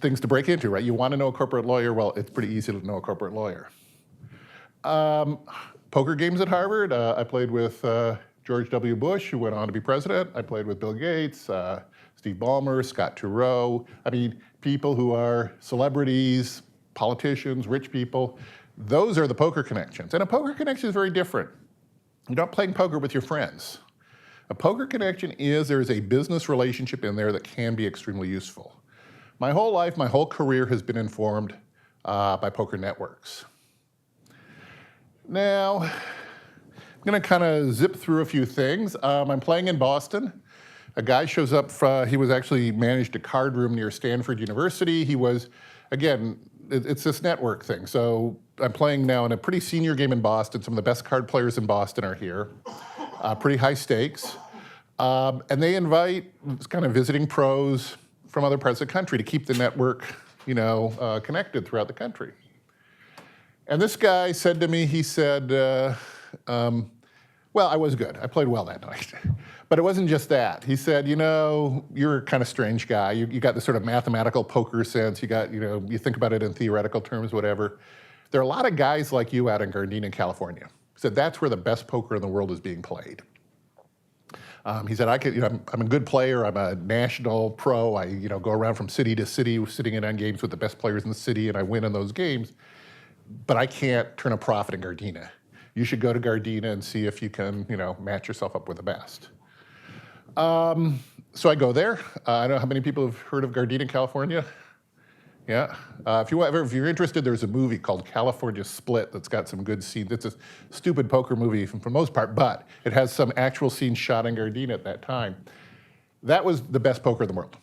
things to break into, right? You want to know a corporate lawyer, well, it's pretty easy to know a corporate lawyer. Poker games at Harvard, I played with George W. Bush, who went on to be president. I played with Bill Gates, Steve Ballmer, Scott Turow. I mean, people who are celebrities, politicians, rich people. Those are the poker connections. And a poker connection is very different. You're not playing poker with your friends. A poker connection is there's a business relationship in there that can be extremely useful. My whole life, my whole career has been informed by poker networks. Now, I'm going to kind of zip through a few things. I'm playing in Boston. A guy shows up, he was actually managed a card room near Stanford University. He was, again, it's this network thing. So I'm playing now in a pretty senior game in Boston. Some of the best card players in Boston are here. Pretty high stakes. And they invite kind of visiting pros from other parts of the country to keep the network, connected throughout the country. And this guy said to me, he said, well, I was good. I played well that night. But it wasn't just that. He said, you're a kind of strange guy. You got this sort of mathematical poker sense. You got, you think about it in theoretical terms, whatever. There are a lot of guys like you out in Gardena, California. He said, that's where the best poker in the world is being played. He said, I'm a good player. I'm a national pro. I, go around from city to city, sitting in on games with the best players in the city, and I win in those games. But I can't turn a profit in Gardena. You should go to Gardena and see if you can, match yourself up with the best. So I go there. I don't know how many people have heard of Gardena, California. Yeah. If you're interested, there's a movie called California Split that's got some good scenes. It's a stupid poker movie for the most part, but it has some actual scenes shot in Gardena at that time. That was the best poker in the world.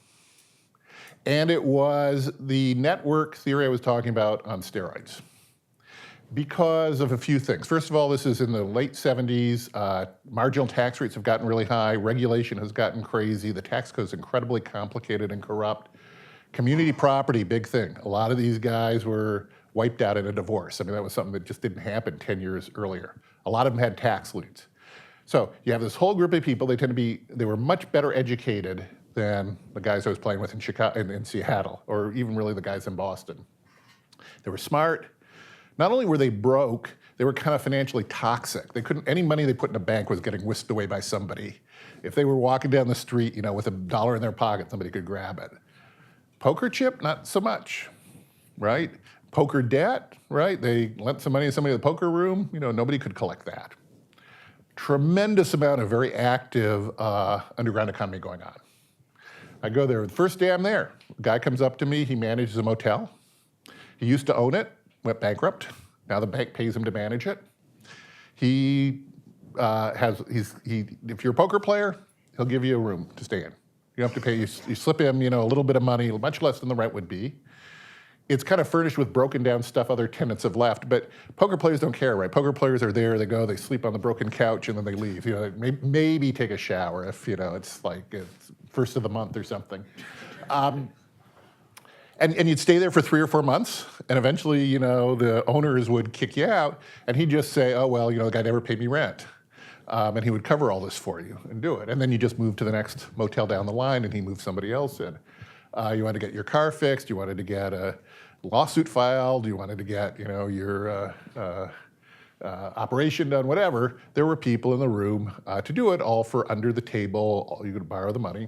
And it was the network theory I was talking about on steroids. Because of a few things. First of all, this is in the late 70s. Marginal tax rates have gotten really high. Regulation has gotten crazy. The tax code is incredibly complicated and corrupt. Community property, big thing. A lot of these guys were wiped out in a divorce. I mean, that was something that just didn't happen 10 years earlier. A lot of them had tax liens. So you have this whole group of people. They were much better educated than the guys I was playing with in Chicago, in Seattle, or even really the guys in Boston. They were smart. Not only were they broke, they were kind of financially toxic. Any money they put in a bank was getting whisked away by somebody. If they were walking down the street, with $1 in their pocket, somebody could grab it. Poker chip, not so much, right? Poker debt, right? They lent some money to somebody in the poker room, nobody could collect that. Tremendous amount of very active underground economy going on. I go there, the first day I'm there, a guy comes up to me, he manages a motel. He used to own it, went bankrupt. Now the bank pays him to manage it. If you're a poker player, he'll give you a room to stay in. You don't have to pay, you slip him, a little bit of money, much less than the rent would be. It's kind of furnished with broken down stuff other tenants have left, but poker players don't care, right? Poker players are there, they go, they sleep on the broken couch, and then they leave. Maybe take a shower if, it's like it's first of the month or something. And you'd stay there for 3 or 4 months, and eventually, the owners would kick you out, and he'd just say, oh, well, the guy never paid me rent. And he would cover all this for you and do it. And then you just move to the next motel down the line, and he moves somebody else in. You wanted to get your car fixed, you wanted to get a lawsuit filed, you wanted to get, your operation done, whatever. There were people in the room to do it, all for under the table. You could borrow the money.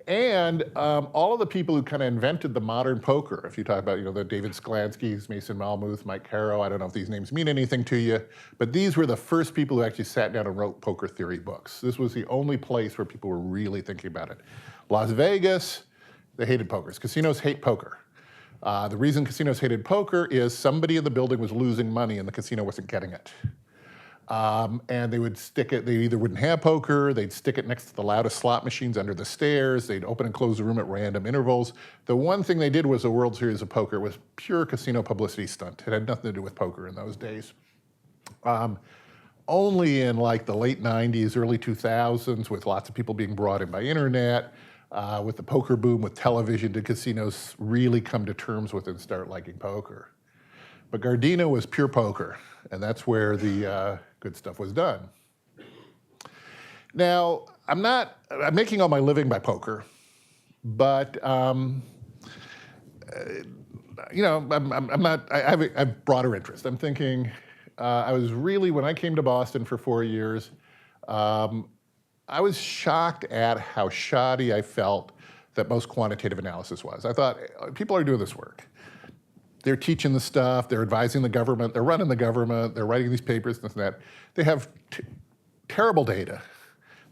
And all of the people who kind of invented the modern poker, if you talk about, the David Sklansky's, Mason Malmuth, Mike Caro, I don't know if these names mean anything to you, but these were the first people who actually sat down and wrote poker theory books. This was the only place where people were really thinking about it. Las Vegas, they hated poker. Casinos hate poker. The reason casinos hated poker is somebody in the building was losing money and the casino wasn't getting it. And they would stick it, they either wouldn't have poker, they'd stick it next to the loudest slot machines under the stairs, they'd open and close the room at random intervals. The one thing they did was the World Series of Poker was pure casino publicity stunt. It had nothing to do with poker in those days. Only in like the late 90s, early 2000s, with lots of people being brought in by internet, with the poker boom, with television, did casinos really come to terms with and start liking poker. But Gardena was pure poker, and that's where the good stuff was done. Now, I'm making all my living by poker, but I'm not. I have a broader interest. I'm thinking. I was really, when I came to Boston for 4 years, I was shocked at how shoddy I felt that most quantitative analysis was. I thought, people are doing this work. They're teaching the stuff, they're advising the government, they're running the government, they're writing these papers, this and that. They have terrible data.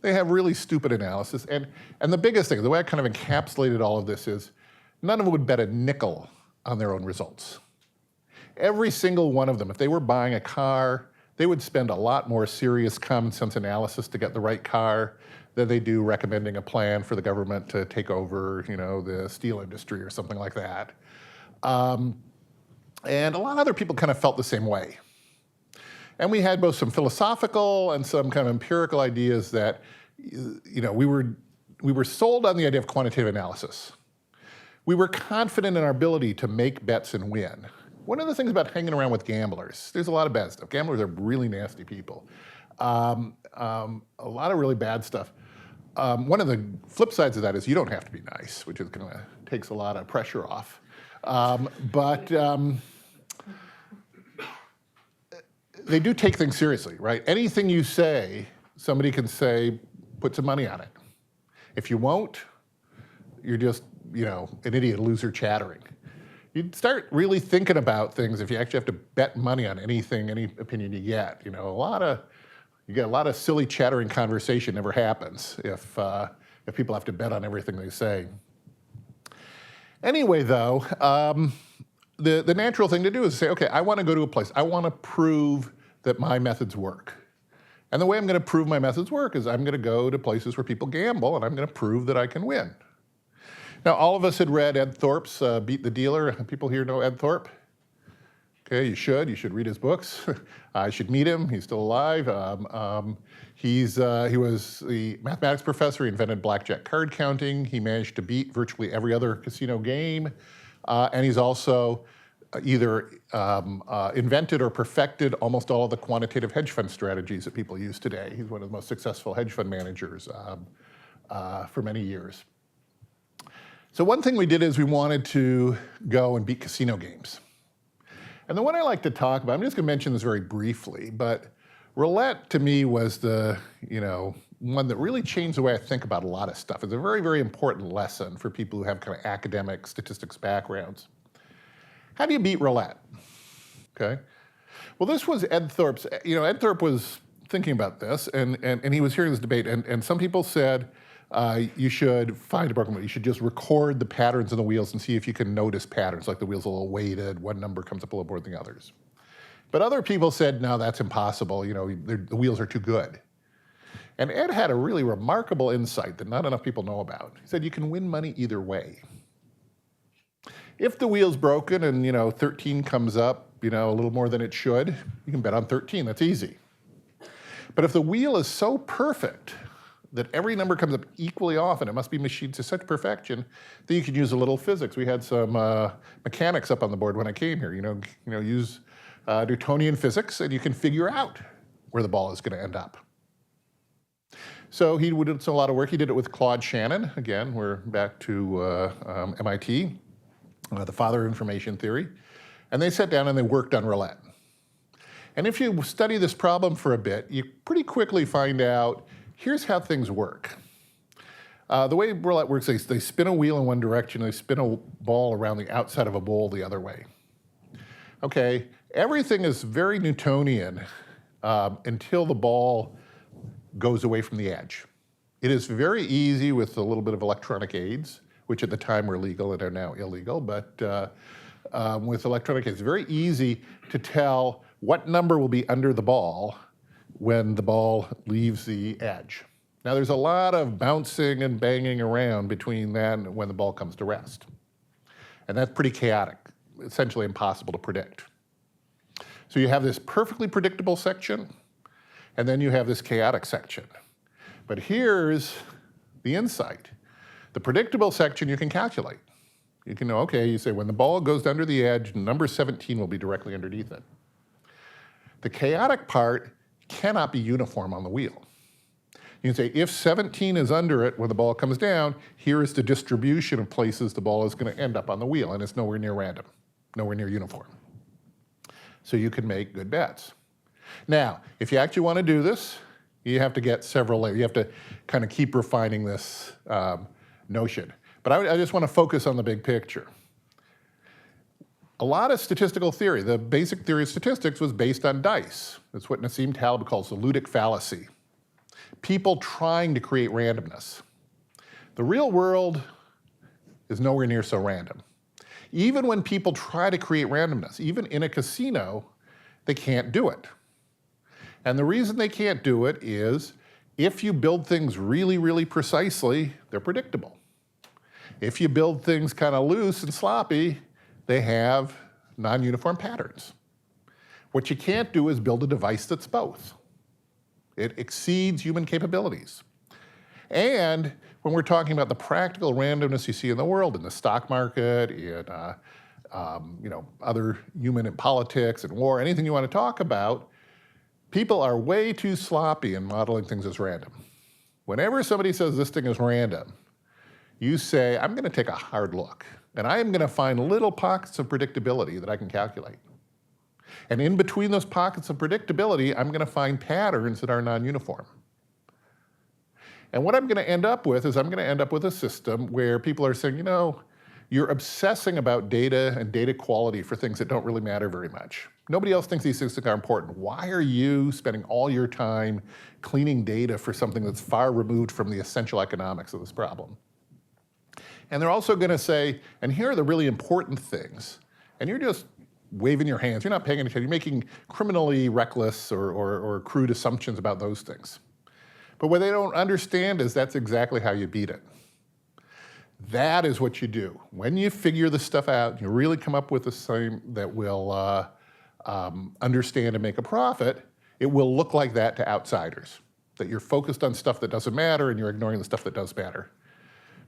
They have really stupid analysis. And the biggest thing, the way I kind of encapsulated all of this is, none of them would bet a nickel on their own results. Every single one of them, if they were buying a car, they would spend a lot more serious common sense analysis to get the right car than they do recommending a plan for the government to take over, the steel industry or something like that. And a lot of other people kind of felt the same way. And we had both some philosophical and some kind of empirical ideas that, we were sold on the idea of quantitative analysis. We were confident in our ability to make bets and win. One of the things about hanging around with gamblers, there's a lot of bad stuff. Gamblers are really nasty people. A lot of really bad stuff. One of the flip sides of that is you don't have to be nice, which is kind of takes a lot of pressure off. But they do take things seriously, right? Anything you say, somebody can say, put some money on it. If you won't, you're just, an idiot, loser chattering. You'd start really thinking about things if you actually have to bet money on anything, any opinion you get. You get a lot of silly chattering conversation never happens if people have to bet on everything they say. Anyway, though, the natural thing to do is say, okay, I want to go to a place. I want to prove that my methods work. And the way I'm going to prove my methods work is I'm going to go to places where people gamble, and I'm going to prove that I can win. Now, all of us had read Ed Thorp's Beat the Dealer. People here know Ed Thorpe? Okay, you should read his books. I should meet him, he's still alive. He was the mathematics professor, he invented blackjack card counting. He managed to beat virtually every other casino game. And he's also either invented or perfected almost all of the quantitative hedge fund strategies that people use today. He's one of the most successful hedge fund managers for many years. So one thing we did is we wanted to go and beat casino games. And the one I like to talk about, I'm just going to mention this very briefly, but roulette to me was the, one that really changed the way I think about a lot of stuff. It's a very, very important lesson for people who have kind of academic statistics backgrounds. How do you beat roulette? Okay. Well, this was Ed Thorpe's, Ed Thorpe was thinking about this, and he was hearing this debate, and some people said, you should find a broken wheel. You should just record the patterns in the wheels and see if you can notice patterns, like the wheels are a little weighted, one number comes up a little more than the others. But other people said, no, that's impossible. You know, the wheels are too good. And Ed had a really remarkable insight that not enough people know about. He said, you can win money either way. If the wheel's broken and, 13 comes up, a little more than it should, you can bet on 13. That's easy. But if the wheel is so perfect that every number comes up equally often, it must be machined to such perfection that you could use a little physics. We had some mechanics up on the board when I came here. Use Newtonian physics, and you can figure out where the ball is going to end up. So he did a lot of work. He did it with Claude Shannon. Again, we're back to MIT, the father of information theory. And they sat down and they worked on roulette. And if you study this problem for a bit, you pretty quickly find out, here's how things work. The way roulette works, they spin a wheel in one direction, they spin a ball around the outside of a bowl the other way. Okay, everything is very Newtonian until the ball goes away from the edge. It is very easy with a little bit of electronic aids, which at the time were legal and are now illegal, but with electronic aids, it's very easy to tell what number will be under the ball when the ball leaves the edge. Now there's a lot of bouncing and banging around between that and when the ball comes to rest. And that's pretty chaotic, essentially impossible to predict. So you have this perfectly predictable section, and then you have this chaotic section. But here's the insight. The predictable section you can calculate. You can know, okay, you say when the ball goes under the edge, number 17 will be directly underneath it. The chaotic part cannot be uniform on the wheel. You can say if 17 is under it when the ball comes down, here is the distribution of places the ball is going to end up on the wheel, and it's nowhere near random, nowhere near uniform. So you can make good bets. Now, if you actually want to do this, you have to get several layers. You have to kind of keep refining this notion. But I just want to focus on the big picture. A lot of statistical theory, the basic theory of statistics was based on dice. That's what Nassim Taleb calls the ludic fallacy. People trying to create randomness. The real world is nowhere near so random. Even when people try to create randomness, even in a casino, they can't do it. And the reason they can't do it is if you build things really, really precisely, they're predictable. If you build things kind of loose and sloppy, they have non-uniform patterns. What you can't do is build a device that's both. It exceeds human capabilities. And when we're talking about the practical randomness you see in the world, in the stock market, in other human in politics and war, anything you want to talk about, people are way too sloppy in modeling things as random. Whenever somebody says this thing is random, you say, I'm going to take a hard look, and I am going to find little pockets of predictability that I can calculate. And in between those pockets of predictability, I'm going to find patterns that are non-uniform. And what I'm going to end up with is I'm going to end up with a system where people are saying, you're obsessing about data and data quality for things that don't really matter very much. Nobody else thinks these things are important. Why are you spending all your time cleaning data for something that's far removed from the essential economics of this problem? And they're also going to say, and here are the really important things. And you're just waving your hands. You're not paying attention. You're making criminally reckless or crude assumptions about those things. But what they don't understand is that's exactly how you beat it. That is what you do. When you figure this stuff out, you really come up with a system that will understand and make a profit, it will look like that to outsiders. That you're focused on stuff that doesn't matter and you're ignoring the stuff that does matter.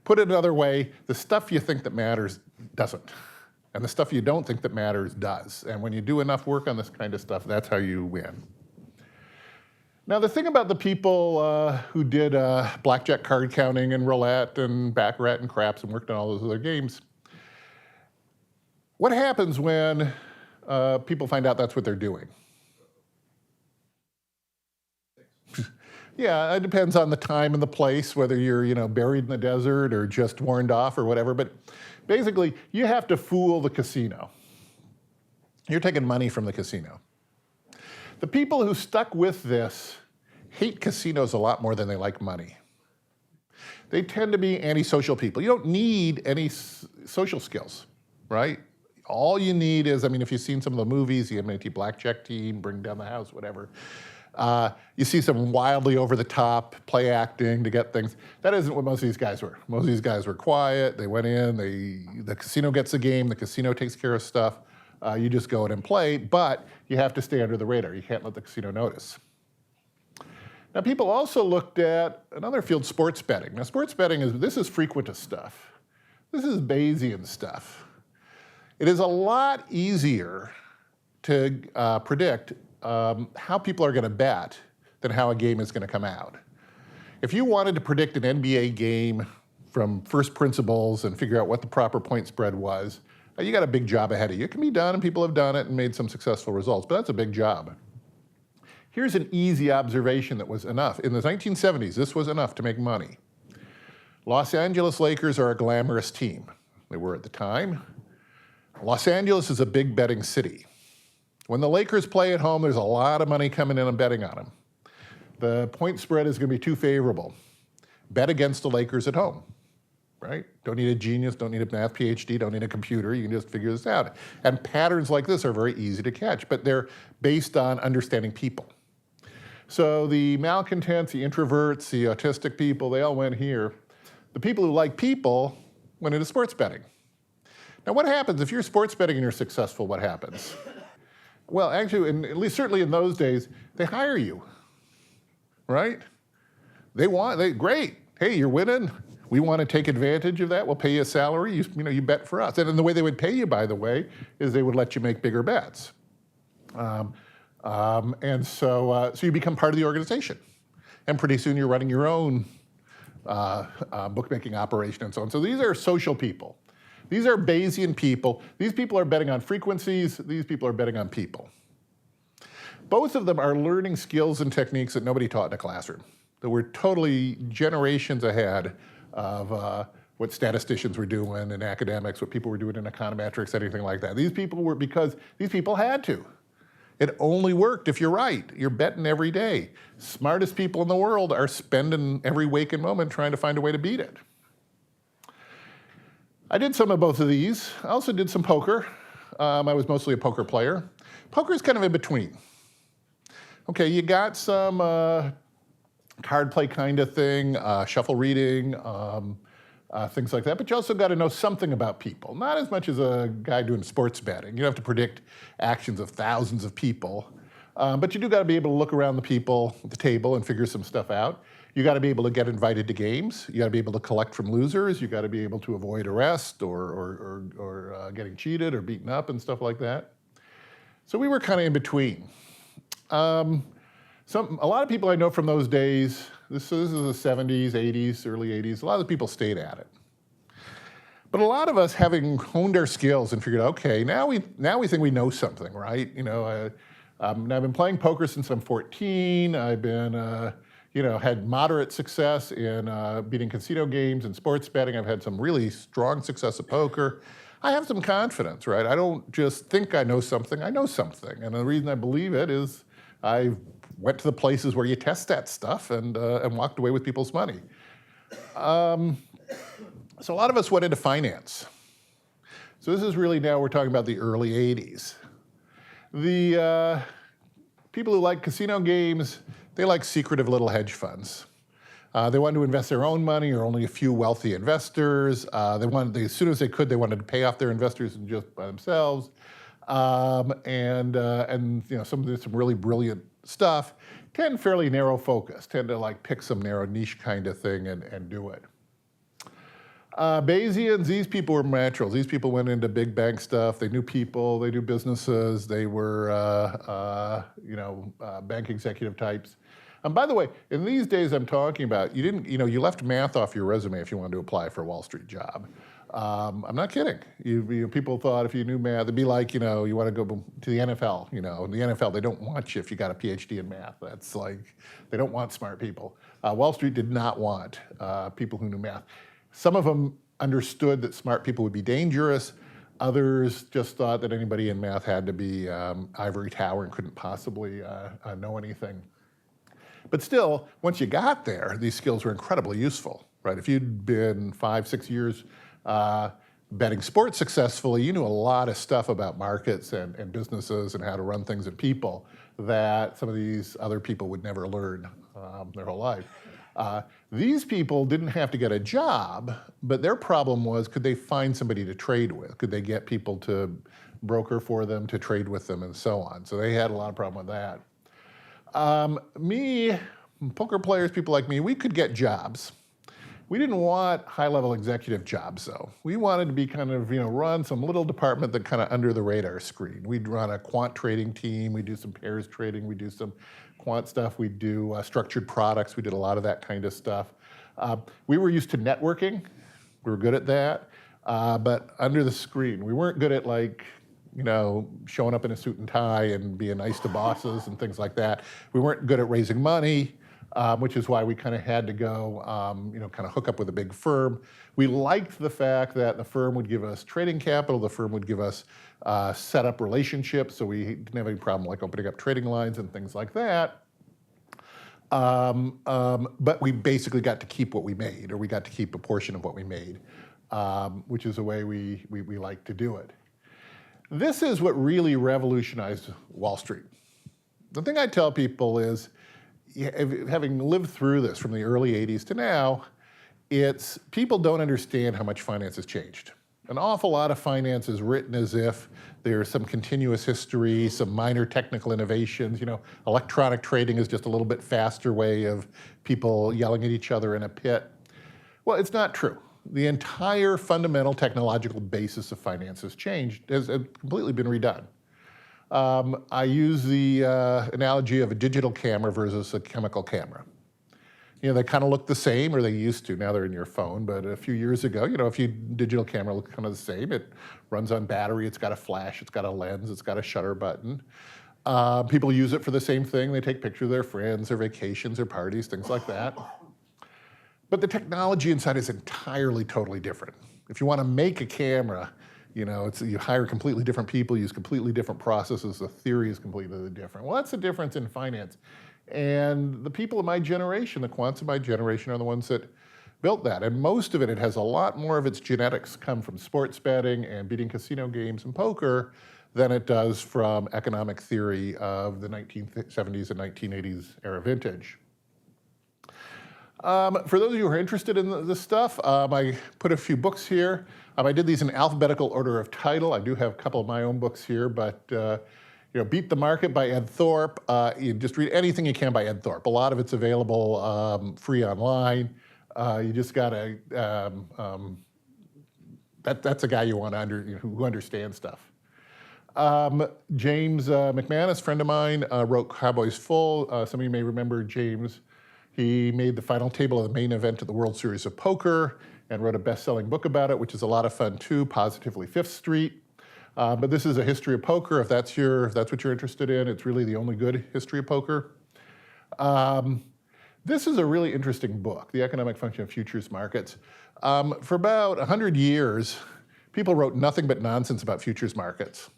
Put it another way, the stuff you think that matters doesn't. And the stuff you don't think that matters does. And when you do enough work on this kind of stuff, that's how you win. Now, the thing about the people who did blackjack card counting and roulette and baccarat and craps and worked on all those other games, what happens when people find out that's what they're doing? Yeah, it depends on the time and the place, whether you're buried in the desert or just warned off or whatever. But basically, you have to fool the casino. You're taking money from the casino. The people who stuck with this hate casinos a lot more than they like money. they tend to be antisocial people. You don't need any social skills, right? All you need is, I mean, if you've seen some of the movies, the MIT blackjack team, Bring Down the House, whatever, you see some wildly over-the-top play acting to get things. That isn't what most of these guys were. Most of these guys were quiet. They went in. The casino gets the game. The casino takes care of stuff. You just go in and play, but you have to stay under the radar. You can't let the casino notice. Now, people also looked at another field, sports betting. Now, sports betting this is frequentist stuff. This is Bayesian stuff. It is a lot easier to predict how people are going to bet than how a game is going to come out. If you wanted to predict an NBA game from first principles and figure out what the proper point spread was, you got a big job ahead of you. It can be done, and people have done it and made some successful results, but that's a big job. Here's an easy observation that was enough. In the 1970s, this was enough to make money. Los Angeles Lakers are a glamorous team. They were at the time. Los Angeles is a big betting city. When the Lakers play at home, there's a lot of money coming in and betting on them. The point spread is going to be too favorable. Bet against the Lakers at home, right? Don't need a genius, don't need a math PhD, don't need a computer. You can just figure this out. And patterns like this are very easy to catch, but they're based on understanding people. So the malcontents, the introverts, the autistic people, they all went here. The people who like people went into sports betting. Now, what happens if you're sports betting and you're successful? What happens? Well, actually, at least certainly in those days, they hire you, right? Great. Hey, you're winning. We want to take advantage of that. We'll pay you a salary. You bet for us. And the way they would pay you, by the way, is they would let you make bigger bets. And so you become part of the organization. And pretty soon you're running your own bookmaking operation and so on. So these are social people. These are Bayesian people. These people are betting on frequencies. These people are betting on people. Both of them are learning skills and techniques that nobody taught in a classroom. That were totally generations ahead of what statisticians were doing in academics, what people were doing in econometrics, anything like that. These people were, because these people had to. It only worked if you're right. You're betting every day. Smartest people in the world are spending every waking moment trying to find a way to beat it. I did some of both of these. I also did some poker. I was mostly a poker player. Poker is kind of in between. Okay, you got some card play kind of thing, shuffle reading, things like that, but you also got to know something about people. Not as much as a guy doing sports betting. You don't have to predict actions of thousands of people, but you do got to be able to look around the people at the table and figure some stuff out. You got to be able to get invited to games. You got to be able to collect from losers. You got to be able to avoid arrest or getting cheated or beaten up and stuff like that. So we were kind of in between. A lot of people I know from those days, this is the 70s, 80s, early 80s, a lot of the people stayed at it. But a lot of us, having honed our skills and figured, okay, now we think we know something, right? I've been playing poker since I'm 14. I've been had moderate success in beating casino games and sports betting. I've had some really strong success at poker. I have some confidence, right? I don't just think I know something, I know something. And the reason I believe it is I went to the places where you test that stuff and walked away with people's money. So a lot of us went into finance. So this is really now we're talking about the early 80s. The people who like casino games, they like secretive little hedge funds. They wanted to invest their own money or only a few wealthy investors. As soon as they could, they wanted to pay off their investors just by themselves. Some really brilliant stuff, tend fairly narrow focus, tend to like pick some narrow niche kind of thing and do it. Bayesians, these people were naturals. These people went into big bank stuff. They knew people, they knew businesses, they were bank executive types. And by the way, in these days I'm talking about, you left math off your resume if you wanted to apply for a Wall Street job. I'm not kidding. People thought if you knew math, it'd be like, you want to go to the NFL. In the NFL, they don't want you if you got a PhD in math. That's like, they don't want smart people. Wall Street did not want people who knew math. Some of them understood that smart people would be dangerous. Others just thought that anybody in math had to be ivory tower and couldn't possibly know anything. But still, once you got there, these skills were incredibly useful, right? If you'd been 5, 6 years betting sports successfully, you knew a lot of stuff about markets and businesses and how to run things and people that some of these other people would never learn their whole life. These people didn't have to get a job, but their problem was, could they find somebody to trade with? Could they get people to broker for them, to trade with them, and so on? So they had a lot of problem with that. Poker players, people like me, we could get jobs. We didn't want high-level executive jobs, though. We wanted to be kind of, run some little department that kind of under the radar screen. We'd run a quant trading team. We do some pairs trading. We do some quant stuff. We do structured products. We did a lot of that kind of stuff. We were used to networking. We were good at that. But under the screen, we weren't good at showing up in a suit and tie and being nice to bosses and things like that. We weren't good at raising money. Which is why we kind of had to go, kind of hook up with a big firm. We liked the fact that the firm would give us trading capital, the firm would give us set up relationships, so we didn't have any problem like opening up trading lines and things like that. But we basically got to keep what we made, or we got to keep a portion of what we made, which is the way we like to do it. This is what really revolutionized Wall Street. The thing I tell people is, having lived through this from the early 80s to now, it's people don't understand how much finance has changed. An awful lot of finance is written as if there's some continuous history, some minor technical innovations. Electronic trading is just a little bit faster way of people yelling at each other in a pit. Well, it's not true. The entire fundamental technological basis of finance has changed, has completely been redone. I use the analogy of a digital camera versus a chemical camera. They kind of look the same, or they used to. Now they're in your phone, but a few years ago, a digital camera looked kind of the same. It runs on battery, it's got a flash, it's got a lens, it's got a shutter button. People use it for the same thing. They take pictures of their friends, their vacations, their parties, things like that. But the technology inside is entirely, totally different. If you want to make a camera, you hire completely different people, use completely different processes, the theory is completely different. Well, that's the difference in finance. And the people of my generation, the quants of my generation, are the ones that built that. And most of it has a lot more of its genetics come from sports betting and beating casino games and poker than it does from economic theory of the 1970s and 1980s era vintage. For those of you who are interested in this stuff, I put a few books here. I did these in alphabetical order of title. I do have a couple of my own books here, but Beat the Market by Ed Thorpe. You just read anything you can by Ed Thorpe. A lot of it's available free online. You just gotta, that's a guy you want to who understands stuff. James McManus, friend of mine, wrote Cowboys Full. Some of you may remember James. He made the final table of the main event of the World Series of Poker and wrote a best-selling book about it, which is a lot of fun too, Positively Fifth Street. But this is a history of poker. If that's what you're interested in, it's really the only good history of poker. This is a really interesting book, The Economic Function of Futures Markets. For about 100 years, people wrote nothing but nonsense about futures markets.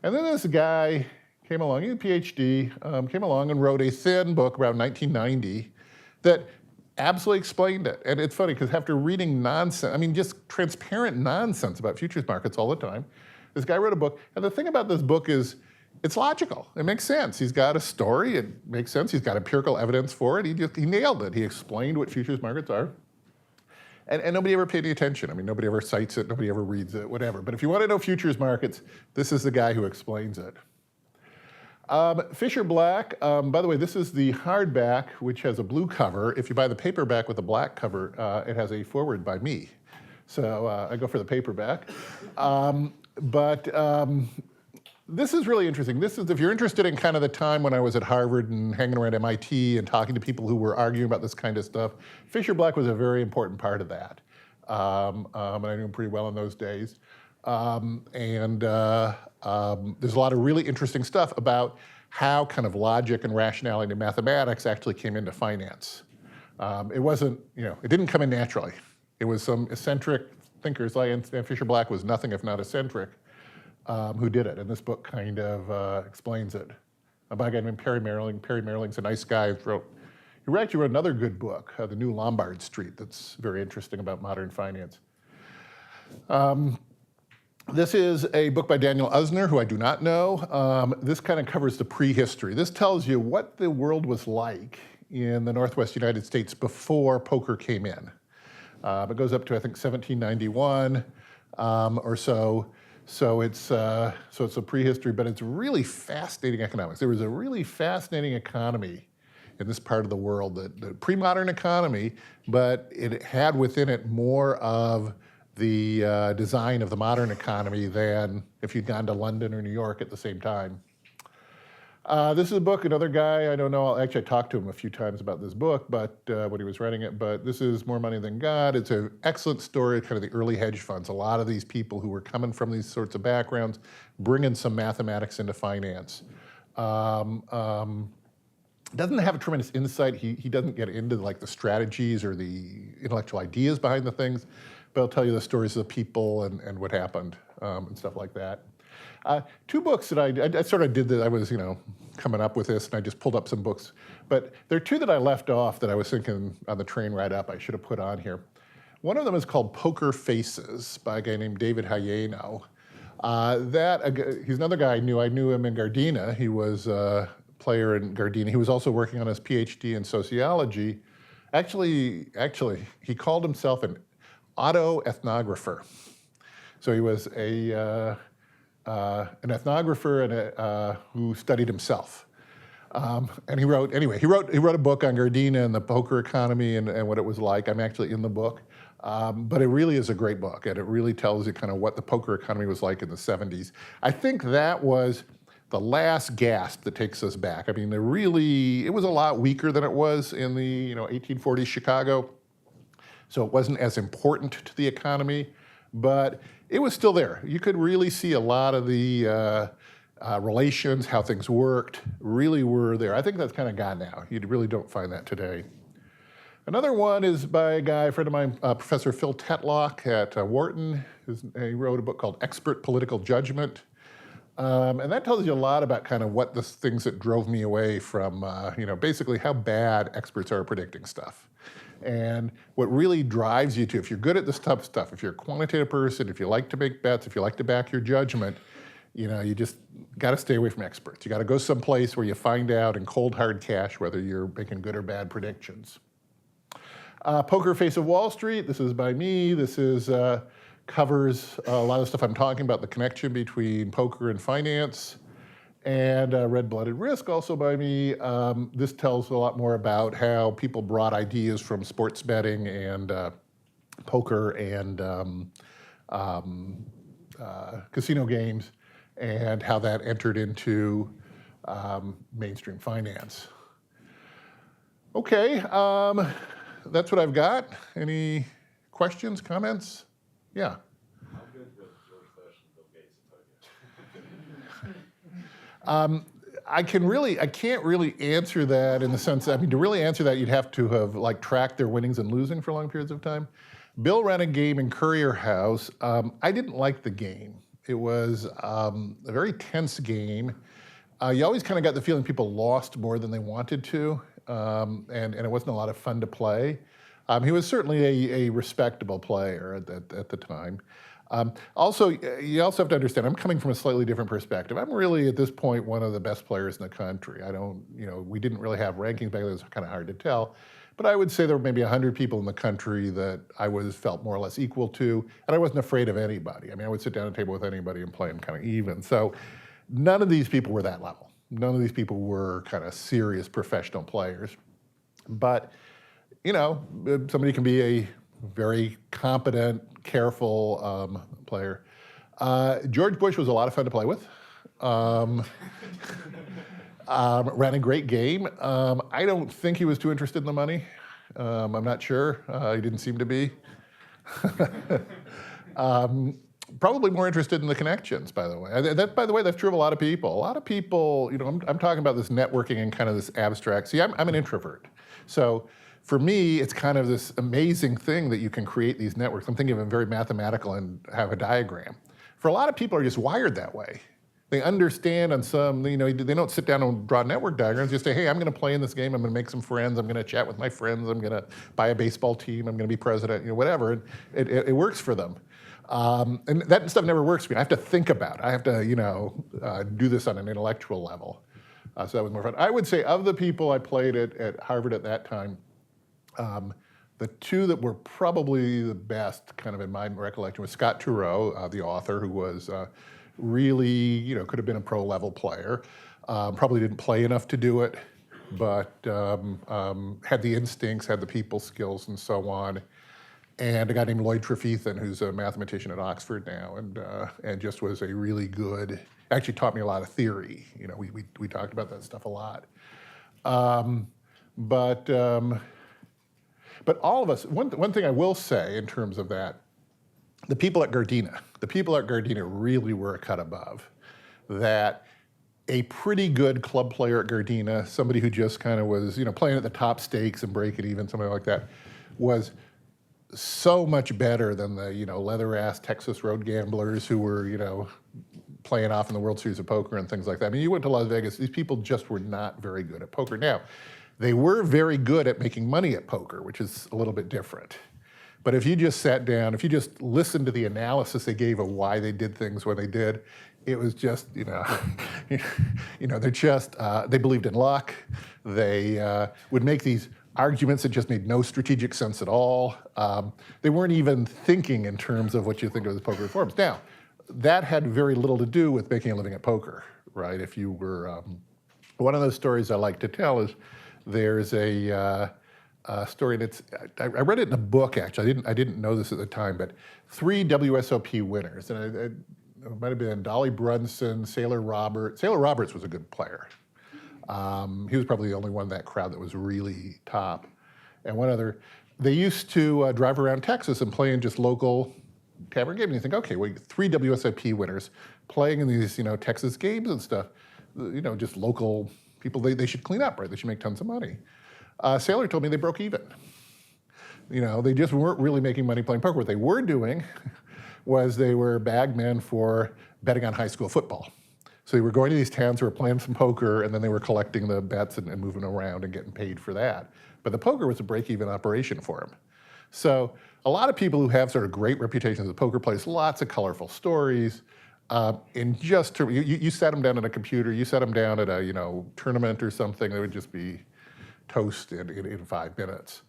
And then this guy came along, he had a PhD, came along and wrote a thin book around 1990 that absolutely explained it. And it's funny, because after reading nonsense, just transparent nonsense about futures markets all the time, this guy wrote a book. And the thing about this book is, it's logical. It makes sense. He's got a story. It makes sense. He's got empirical evidence for it. He nailed it. He explained what futures markets are. And nobody ever paid any attention. Nobody ever cites it. Nobody ever reads it, whatever. But if you want to know futures markets, this is the guy who explains it. Fisher Black, by the way, this is the hardback, which has a blue cover. If you buy the paperback with a black cover, it has a foreword by me. So I go for the paperback. This is really interesting. This is, if you're interested in kind of the time when I was at Harvard and hanging around MIT and talking to people who were arguing about this kind of stuff, Fisher Black was a very important part of that. And I knew him pretty well in those days. There's a lot of really interesting stuff about how kind of logic and rationality and mathematics actually came into finance. It wasn't, it didn't come in naturally. It was some eccentric thinkers, and Fisher Black was nothing if not eccentric, who did it. And this book kind of explains it. By a guy named Perry Merling. Perry Merling's a nice guy who wrote He actually wrote another good book, The New Lombard Street, that's very interesting about modern finance. This is a book by Daniel Usner, who I do not know. This kind of covers the prehistory. This tells you what the world was like in the Northwest United States before poker came in. It goes up to, I think, 1791 or so. So it's a prehistory, but it's really fascinating economics. There was a really fascinating economy in this part of the world, the pre-modern economy, but it had within it more of the design of the modern economy than if you'd gone to London or New York at the same time. This is a book, another guy, I don't know, actually I talked to him a few times about this book, but when he was writing it, but this is More Money Than God. It's an excellent story, kind of the early hedge funds. A lot of these people who were coming from these sorts of backgrounds, bringing some mathematics into finance. Doesn't have a tremendous insight. He doesn't get into like the strategies or the intellectual ideas behind the things, but I'll tell you the stories of the people and what happened and stuff like that. Two books that I sort of did that I was, coming up with this, and I just pulled up some books. But there are two that I left off that I was thinking on the train ride up I should have put on here. One of them is called Poker Faces by a guy named David Hayeno. He's another guy I knew. I knew him in Gardena. He was a player in Gardena. He was also working on his PhD in sociology. Actually, he called himself an autoethnographer. So he was an ethnographer who studied himself. And he wrote a book on Gardena and the poker economy and what it was like. I'm actually in the book. But it really is a great book, and it really tells you kind of what the poker economy was like in the 70s. I think that was the last gasp that takes us back. I mean, it was a lot weaker than it was in the 1840s Chicago. So it wasn't as important to the economy, but it was still there. You could really see a lot of the relations, how things worked, really were there. I think that's kind of gone now. You really don't find that today. Another one is by a friend of mine, Professor Phil Tetlock at Wharton. He wrote a book called Expert Political Judgment. And that tells you a lot about kind of what the things that drove me away from, basically how bad experts are at predicting stuff. And what really drives you to, if you're good at this tough stuff, if you're a quantitative person, if you like to make bets, if you like to back your judgment, you just got to stay away from experts. You got to go someplace where you find out in cold hard cash whether you're making good or bad predictions. Poker Face of Wall Street, this is by me. This covers a lot of stuff I'm talking about, the connection between poker and finance. And Red-Blooded Risk, also by me. This tells a lot more about how people brought ideas from sports betting and poker and casino games and how that entered into mainstream finance. Okay, that's what I've got. Any questions, comments? Yeah. How good was George Bush and Bill Gates at target? I can't really answer that in the sense that, to really answer that, you'd have to have tracked their winnings and losing for long periods of time. Bill ran a game in Courier House. I didn't like the game. It was a very tense game. You always kind of got the feeling people lost more than they wanted to, and it wasn't a lot of fun to play. He was certainly a respectable player at the time. Also, you also have to understand, I'm coming from a slightly different perspective. I'm really, at this point, one of the best players in the country. We didn't really have rankings back then, it was kind of hard to tell. But I would say there were maybe 100 people in the country that I felt more or less equal to, and I wasn't afraid of anybody. I would sit down at a table with anybody and play them kind of even. So none of these people were that level. None of these people were kind of serious professional players. But, somebody can be a very competent, careful player. George Bush was a lot of fun to play with. Ran a great game. I don't think he was too interested in the money. I'm not sure. He didn't seem to be. Probably more interested in the connections, by the way. By the way, that's true of a lot of people. A lot of people, I'm talking about this networking and kind of this abstract. See, I'm an introvert. So for me, it's kind of this amazing thing that you can create these networks. I'm thinking of them very mathematical and have a diagram. For a lot of people are just wired that way. They understand on some, they don't sit down and draw network diagrams. Just say, hey, I'm going to play in this game. I'm going to make some friends. I'm going to chat with my friends. I'm going to buy a baseball team. I'm going to be president. Whatever. And it works for them. And that stuff never works for me. I have to think about it. I have to, do this on an intellectual level. So that was more fun. I would say of the people I played at Harvard at that time, the two that were probably the best, kind of in my recollection, was Scott Turow, the author, who was really, could have been a pro level player. Probably didn't play enough to do it, but had the instincts, had the people skills, and so on. And a guy named Lloyd Trefethan, who's a mathematician at Oxford now, and just was a really good. Actually taught me a lot of theory. We talked about that stuff a lot. But all of us. One thing I will say in terms of that. The people at Gardena really were a cut above. That a pretty good club player at Gardena, somebody who just kind of was, playing at the top stakes and breaking even, something like that, was so much better than the, leather-ass Texas road gamblers who were, playing off in the World Series of Poker and things like that. I mean, you went to Las Vegas, these people just were not very good at poker. Now, they were very good at making money at poker, which is a little bit different. But if you just sat down, if you just listened to the analysis they gave of why they did things when they did, it was just, they're just, they believed in luck. They would make these arguments that just made no strategic sense at all. They weren't even thinking in terms of what you think of as poker reforms. Now, that had very little to do with making a living at poker, right? If you were, one of those stories I like to tell is there's a story that's, I read it in a book actually, I didn't know this at the time, but 3 WSOP winners, and it might have been Dolly Brunson, Sailor Roberts. Sailor Roberts was a good player. He was probably the only one in that crowd that was really top. And one other, they used to drive around Texas and play in just local tavern games. And you think, okay, well, 3 WSOP winners playing in these, Texas games and stuff, just local people, they should clean up, right? They should make tons of money. Sailor told me they broke even. They just weren't really making money playing poker. What they were doing was they were bagmen for betting on high school football. So they were going to these towns who were playing some poker, and then they were collecting the bets and moving around and getting paid for that. But the poker was a break-even operation for them. So a lot of people who have sort of great reputations as poker players, lots of colorful stories. You sat them down at a computer, you sat them down at a tournament or something, they would just be toast in 5 minutes.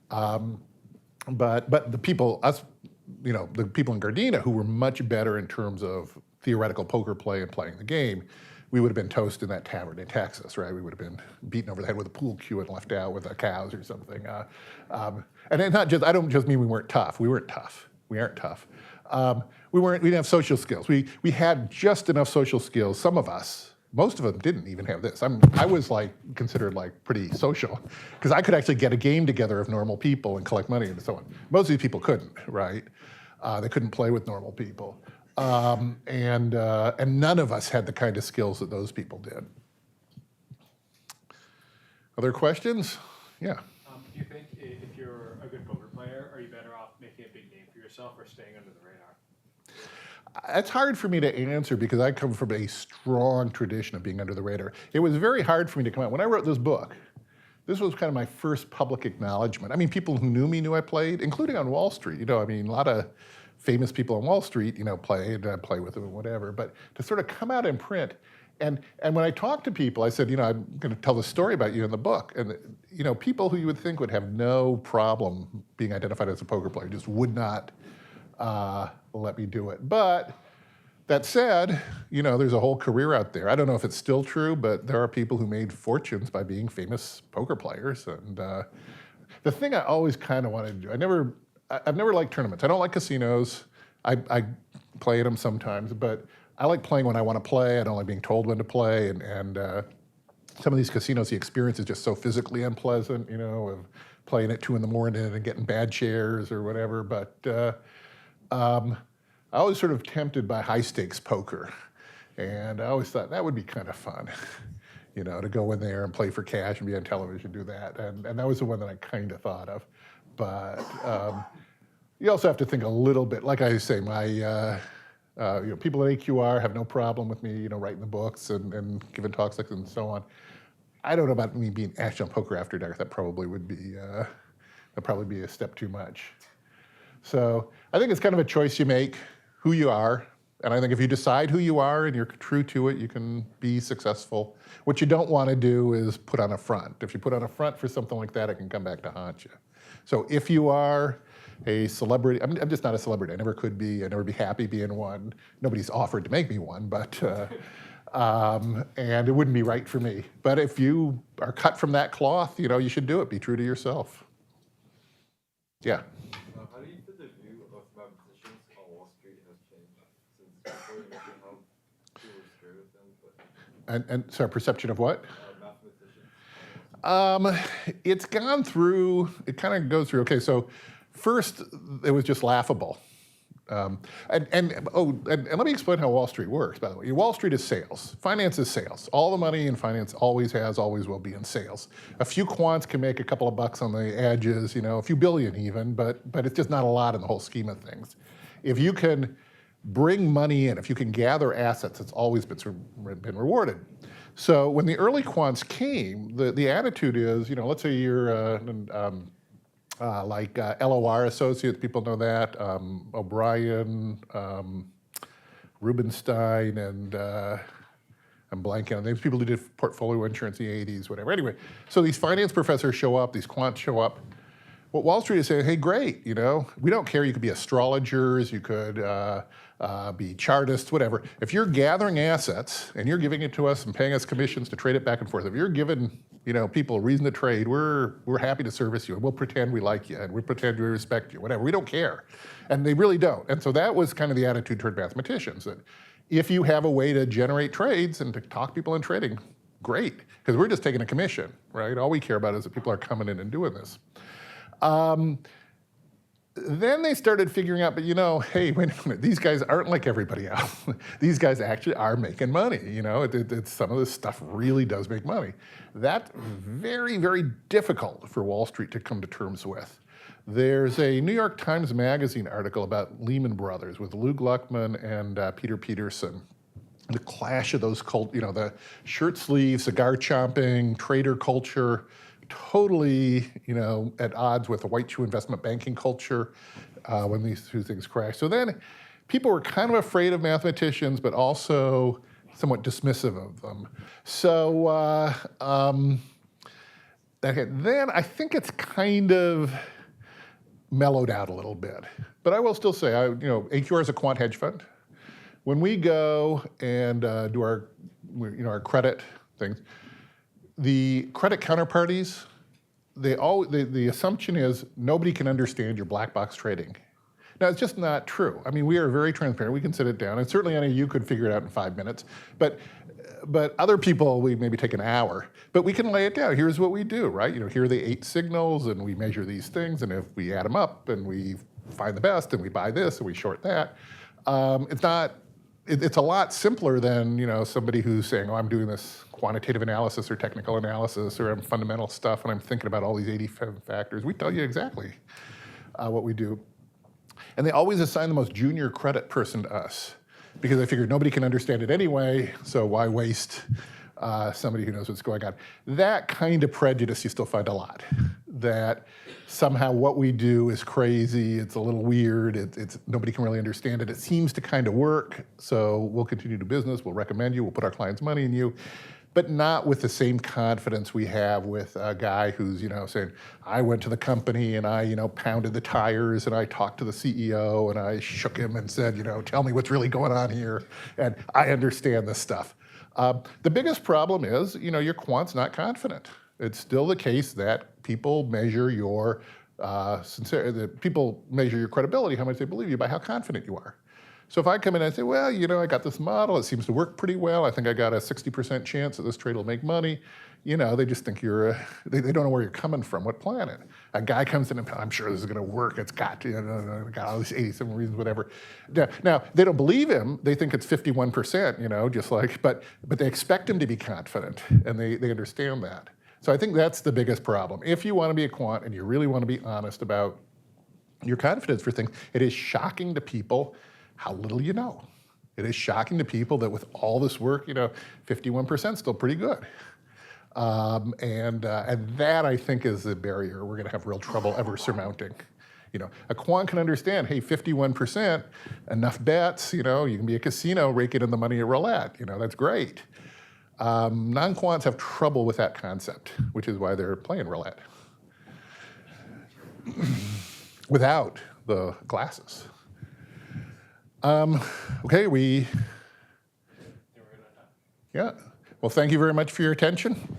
But the people, the people in Gardena who were much better in terms of theoretical poker play and playing the game, we would have been toast in that tavern in Texas, right? We would have been beaten over the head with a pool cue and left out with the cows or something. And it's not just, I don't just mean we weren't tough. We weren't tough. We aren't tough. We didn't have social skills. We had just enough social skills, some of us. Most of them didn't even have this. I was considered pretty social because I could actually get a game together of normal people and collect money and so on. Most of these people couldn't, right? They couldn't play with normal people. And none of us had the kind of skills that those people did. Other questions? Yeah. Do you think if you're a good poker player, are you better off making a big name for yourself or staying under the radar? It's hard for me to answer because I come from a strong tradition of being under the radar. It was very hard for me to come out. When I wrote this book, this was kind of my first public acknowledgement. I mean, people who knew me knew I played, including on Wall Street. A lot of famous people on Wall Street, played, and I play with them and whatever. But to sort of come out in print, and when I talked to people, I said, I'm going to tell the story about you in the book. And, people who you would think would have no problem being identified as a poker player just would not let me do it. But that said, there's a whole career out there. I don't know if it's still true, but there are people who made fortunes by being famous poker players. And the thing I always kind of wanted to do, I've never liked tournaments. I don't like casinos. I play at them sometimes, but I like playing when I want to play. I don't like being told when to play. And some of these casinos, the experience is just so physically unpleasant, of playing at 2 in the morning and getting bad chairs or whatever. But I was sort of tempted by high stakes poker. And I always thought that would be kind of fun, to go in there and play for cash and be on television, do that. And that was the one that I kind of thought of. But you also have to think a little bit, like I say, People at AQR have no problem with me, writing the books and giving talks like this and so on. I don't know about me being National Poker After Dark. That'd probably be a step too much. So I think it's kind of a choice you make, who you are. And I think if you decide who you are and you're true to it, you can be successful. What you don't want to do is put on a front. If you put on a front for something like that, it can come back to haunt you. So if you are a celebrity, I'm just not a celebrity. I never could be. I'd never be happy being one. Nobody's offered to make me one, but and it wouldn't be right for me. But if you are cut from that cloth, you should do it. Be true to yourself. Yeah. How do you feel the view of mathematicians on Wall Street has changed since before you mentioned how people were scared of them? But And so perception of what? mathematicians. It's gone through, it kind of goes through, okay, so first it was just laughable. And let me explain how Wall Street works, by the way. Wall Street is sales. Finance is sales. All the money in finance always has, always will be in sales. A few quants can make a couple of bucks on the edges, a few billion even, but it's just not a lot in the whole scheme of things. If you can bring money in, if you can gather assets, it's always been rewarded. So when the early quants came, the attitude is, let's say you're like LOR Associates, people know that, O'Brien, Rubenstein, and I'm blanking on names, people who did portfolio insurance in the 80s, whatever. Anyway, so these finance professors show up, these quants show up. What Wall Street is saying, hey, great, we don't care, you could be astrologers, you could be chartists, whatever. If you're gathering assets and you're giving it to us and paying us commissions to trade it back and forth, if you're giving people a reason to trade, we're happy to service you, and we'll pretend we like you, and we pretend we respect you, whatever. We don't care. And they really don't. And so that was kind of the attitude toward mathematicians, that if you have a way to generate trades and to talk people in trading, great, because we're just taking a commission, right? All we care about is that people are coming in and doing this. Then they started figuring out, but hey, wait a minute, these guys aren't like everybody else. These guys actually are making money, some of this stuff really does make money. That's very, very difficult for Wall Street to come to terms with. There's a New York Times Magazine article about Lehman Brothers with Lou Gluckman and Peter Peterson. The clash of those the shirt sleeve, cigar chomping, trader culture, totally, at odds with the white shoe investment banking culture when these two things crashed. So then people were kind of afraid of mathematicians, but also somewhat dismissive of them. So then I think it's kind of mellowed out a little bit. But I will still say, AQR is a quant hedge fund. When we go and do our credit things, the credit counterparties, the assumption is nobody can understand your black box trading. Now, it's just not true. I mean, we are very transparent. We can sit it down, and certainly any of you could figure it out in 5 minutes. But other people, we maybe take an hour. But we can lay it down. Here's what we do, right? Here are the 8 signals, and we measure these things, and if we add them up, and we find the best, and we buy this, and we short that, it's a lot simpler than somebody who's saying, oh, I'm doing this quantitative analysis or technical analysis or I'm fundamental stuff and I'm thinking about all these 85 factors. We tell you exactly what we do. And they always assign the most junior credit person to us because they figured nobody can understand it anyway, so why waste somebody who knows what's going on. That kind of prejudice you still find a lot. That somehow what we do is crazy, it's a little weird, it's nobody can really understand it. It seems to kind of work, so we'll continue to do business, we'll recommend you, we'll put our clients' money in you, but not with the same confidence we have with a guy who's saying, I went to the company and I pounded the tires and I talked to the CEO and I shook him and said, tell me what's really going on here, and I understand this stuff. The biggest problem is, your quant's not confident. It's still the case that people measure your people measure your credibility, how much they believe you, by how confident you are. So if I come in and I say, well, I got this model, it seems to work pretty well, I think I got a 60% chance that this trade will make money, they just think they don't know where you're coming from, what planet. A guy comes in and I'm sure this is gonna work, it's got got all these 87 reasons, whatever. Now, they don't believe him, they think it's 51%, just like, but they expect him to be confident, and they understand that. So I think that's the biggest problem. If you want to be a quant and you really want to be honest about your confidence for things, it is shocking to people how little you know. It is shocking to people that with all this work, 51% is still pretty good. And that, I think, is a barrier we're going to have real trouble ever surmounting. A quant can understand, hey, 51%, enough bets, you can be a casino raking in the money at roulette. That's great. Non-quants have trouble with that concept, which is why they're playing roulette without the glasses. Okay, yeah. Well, thank you very much for your attention.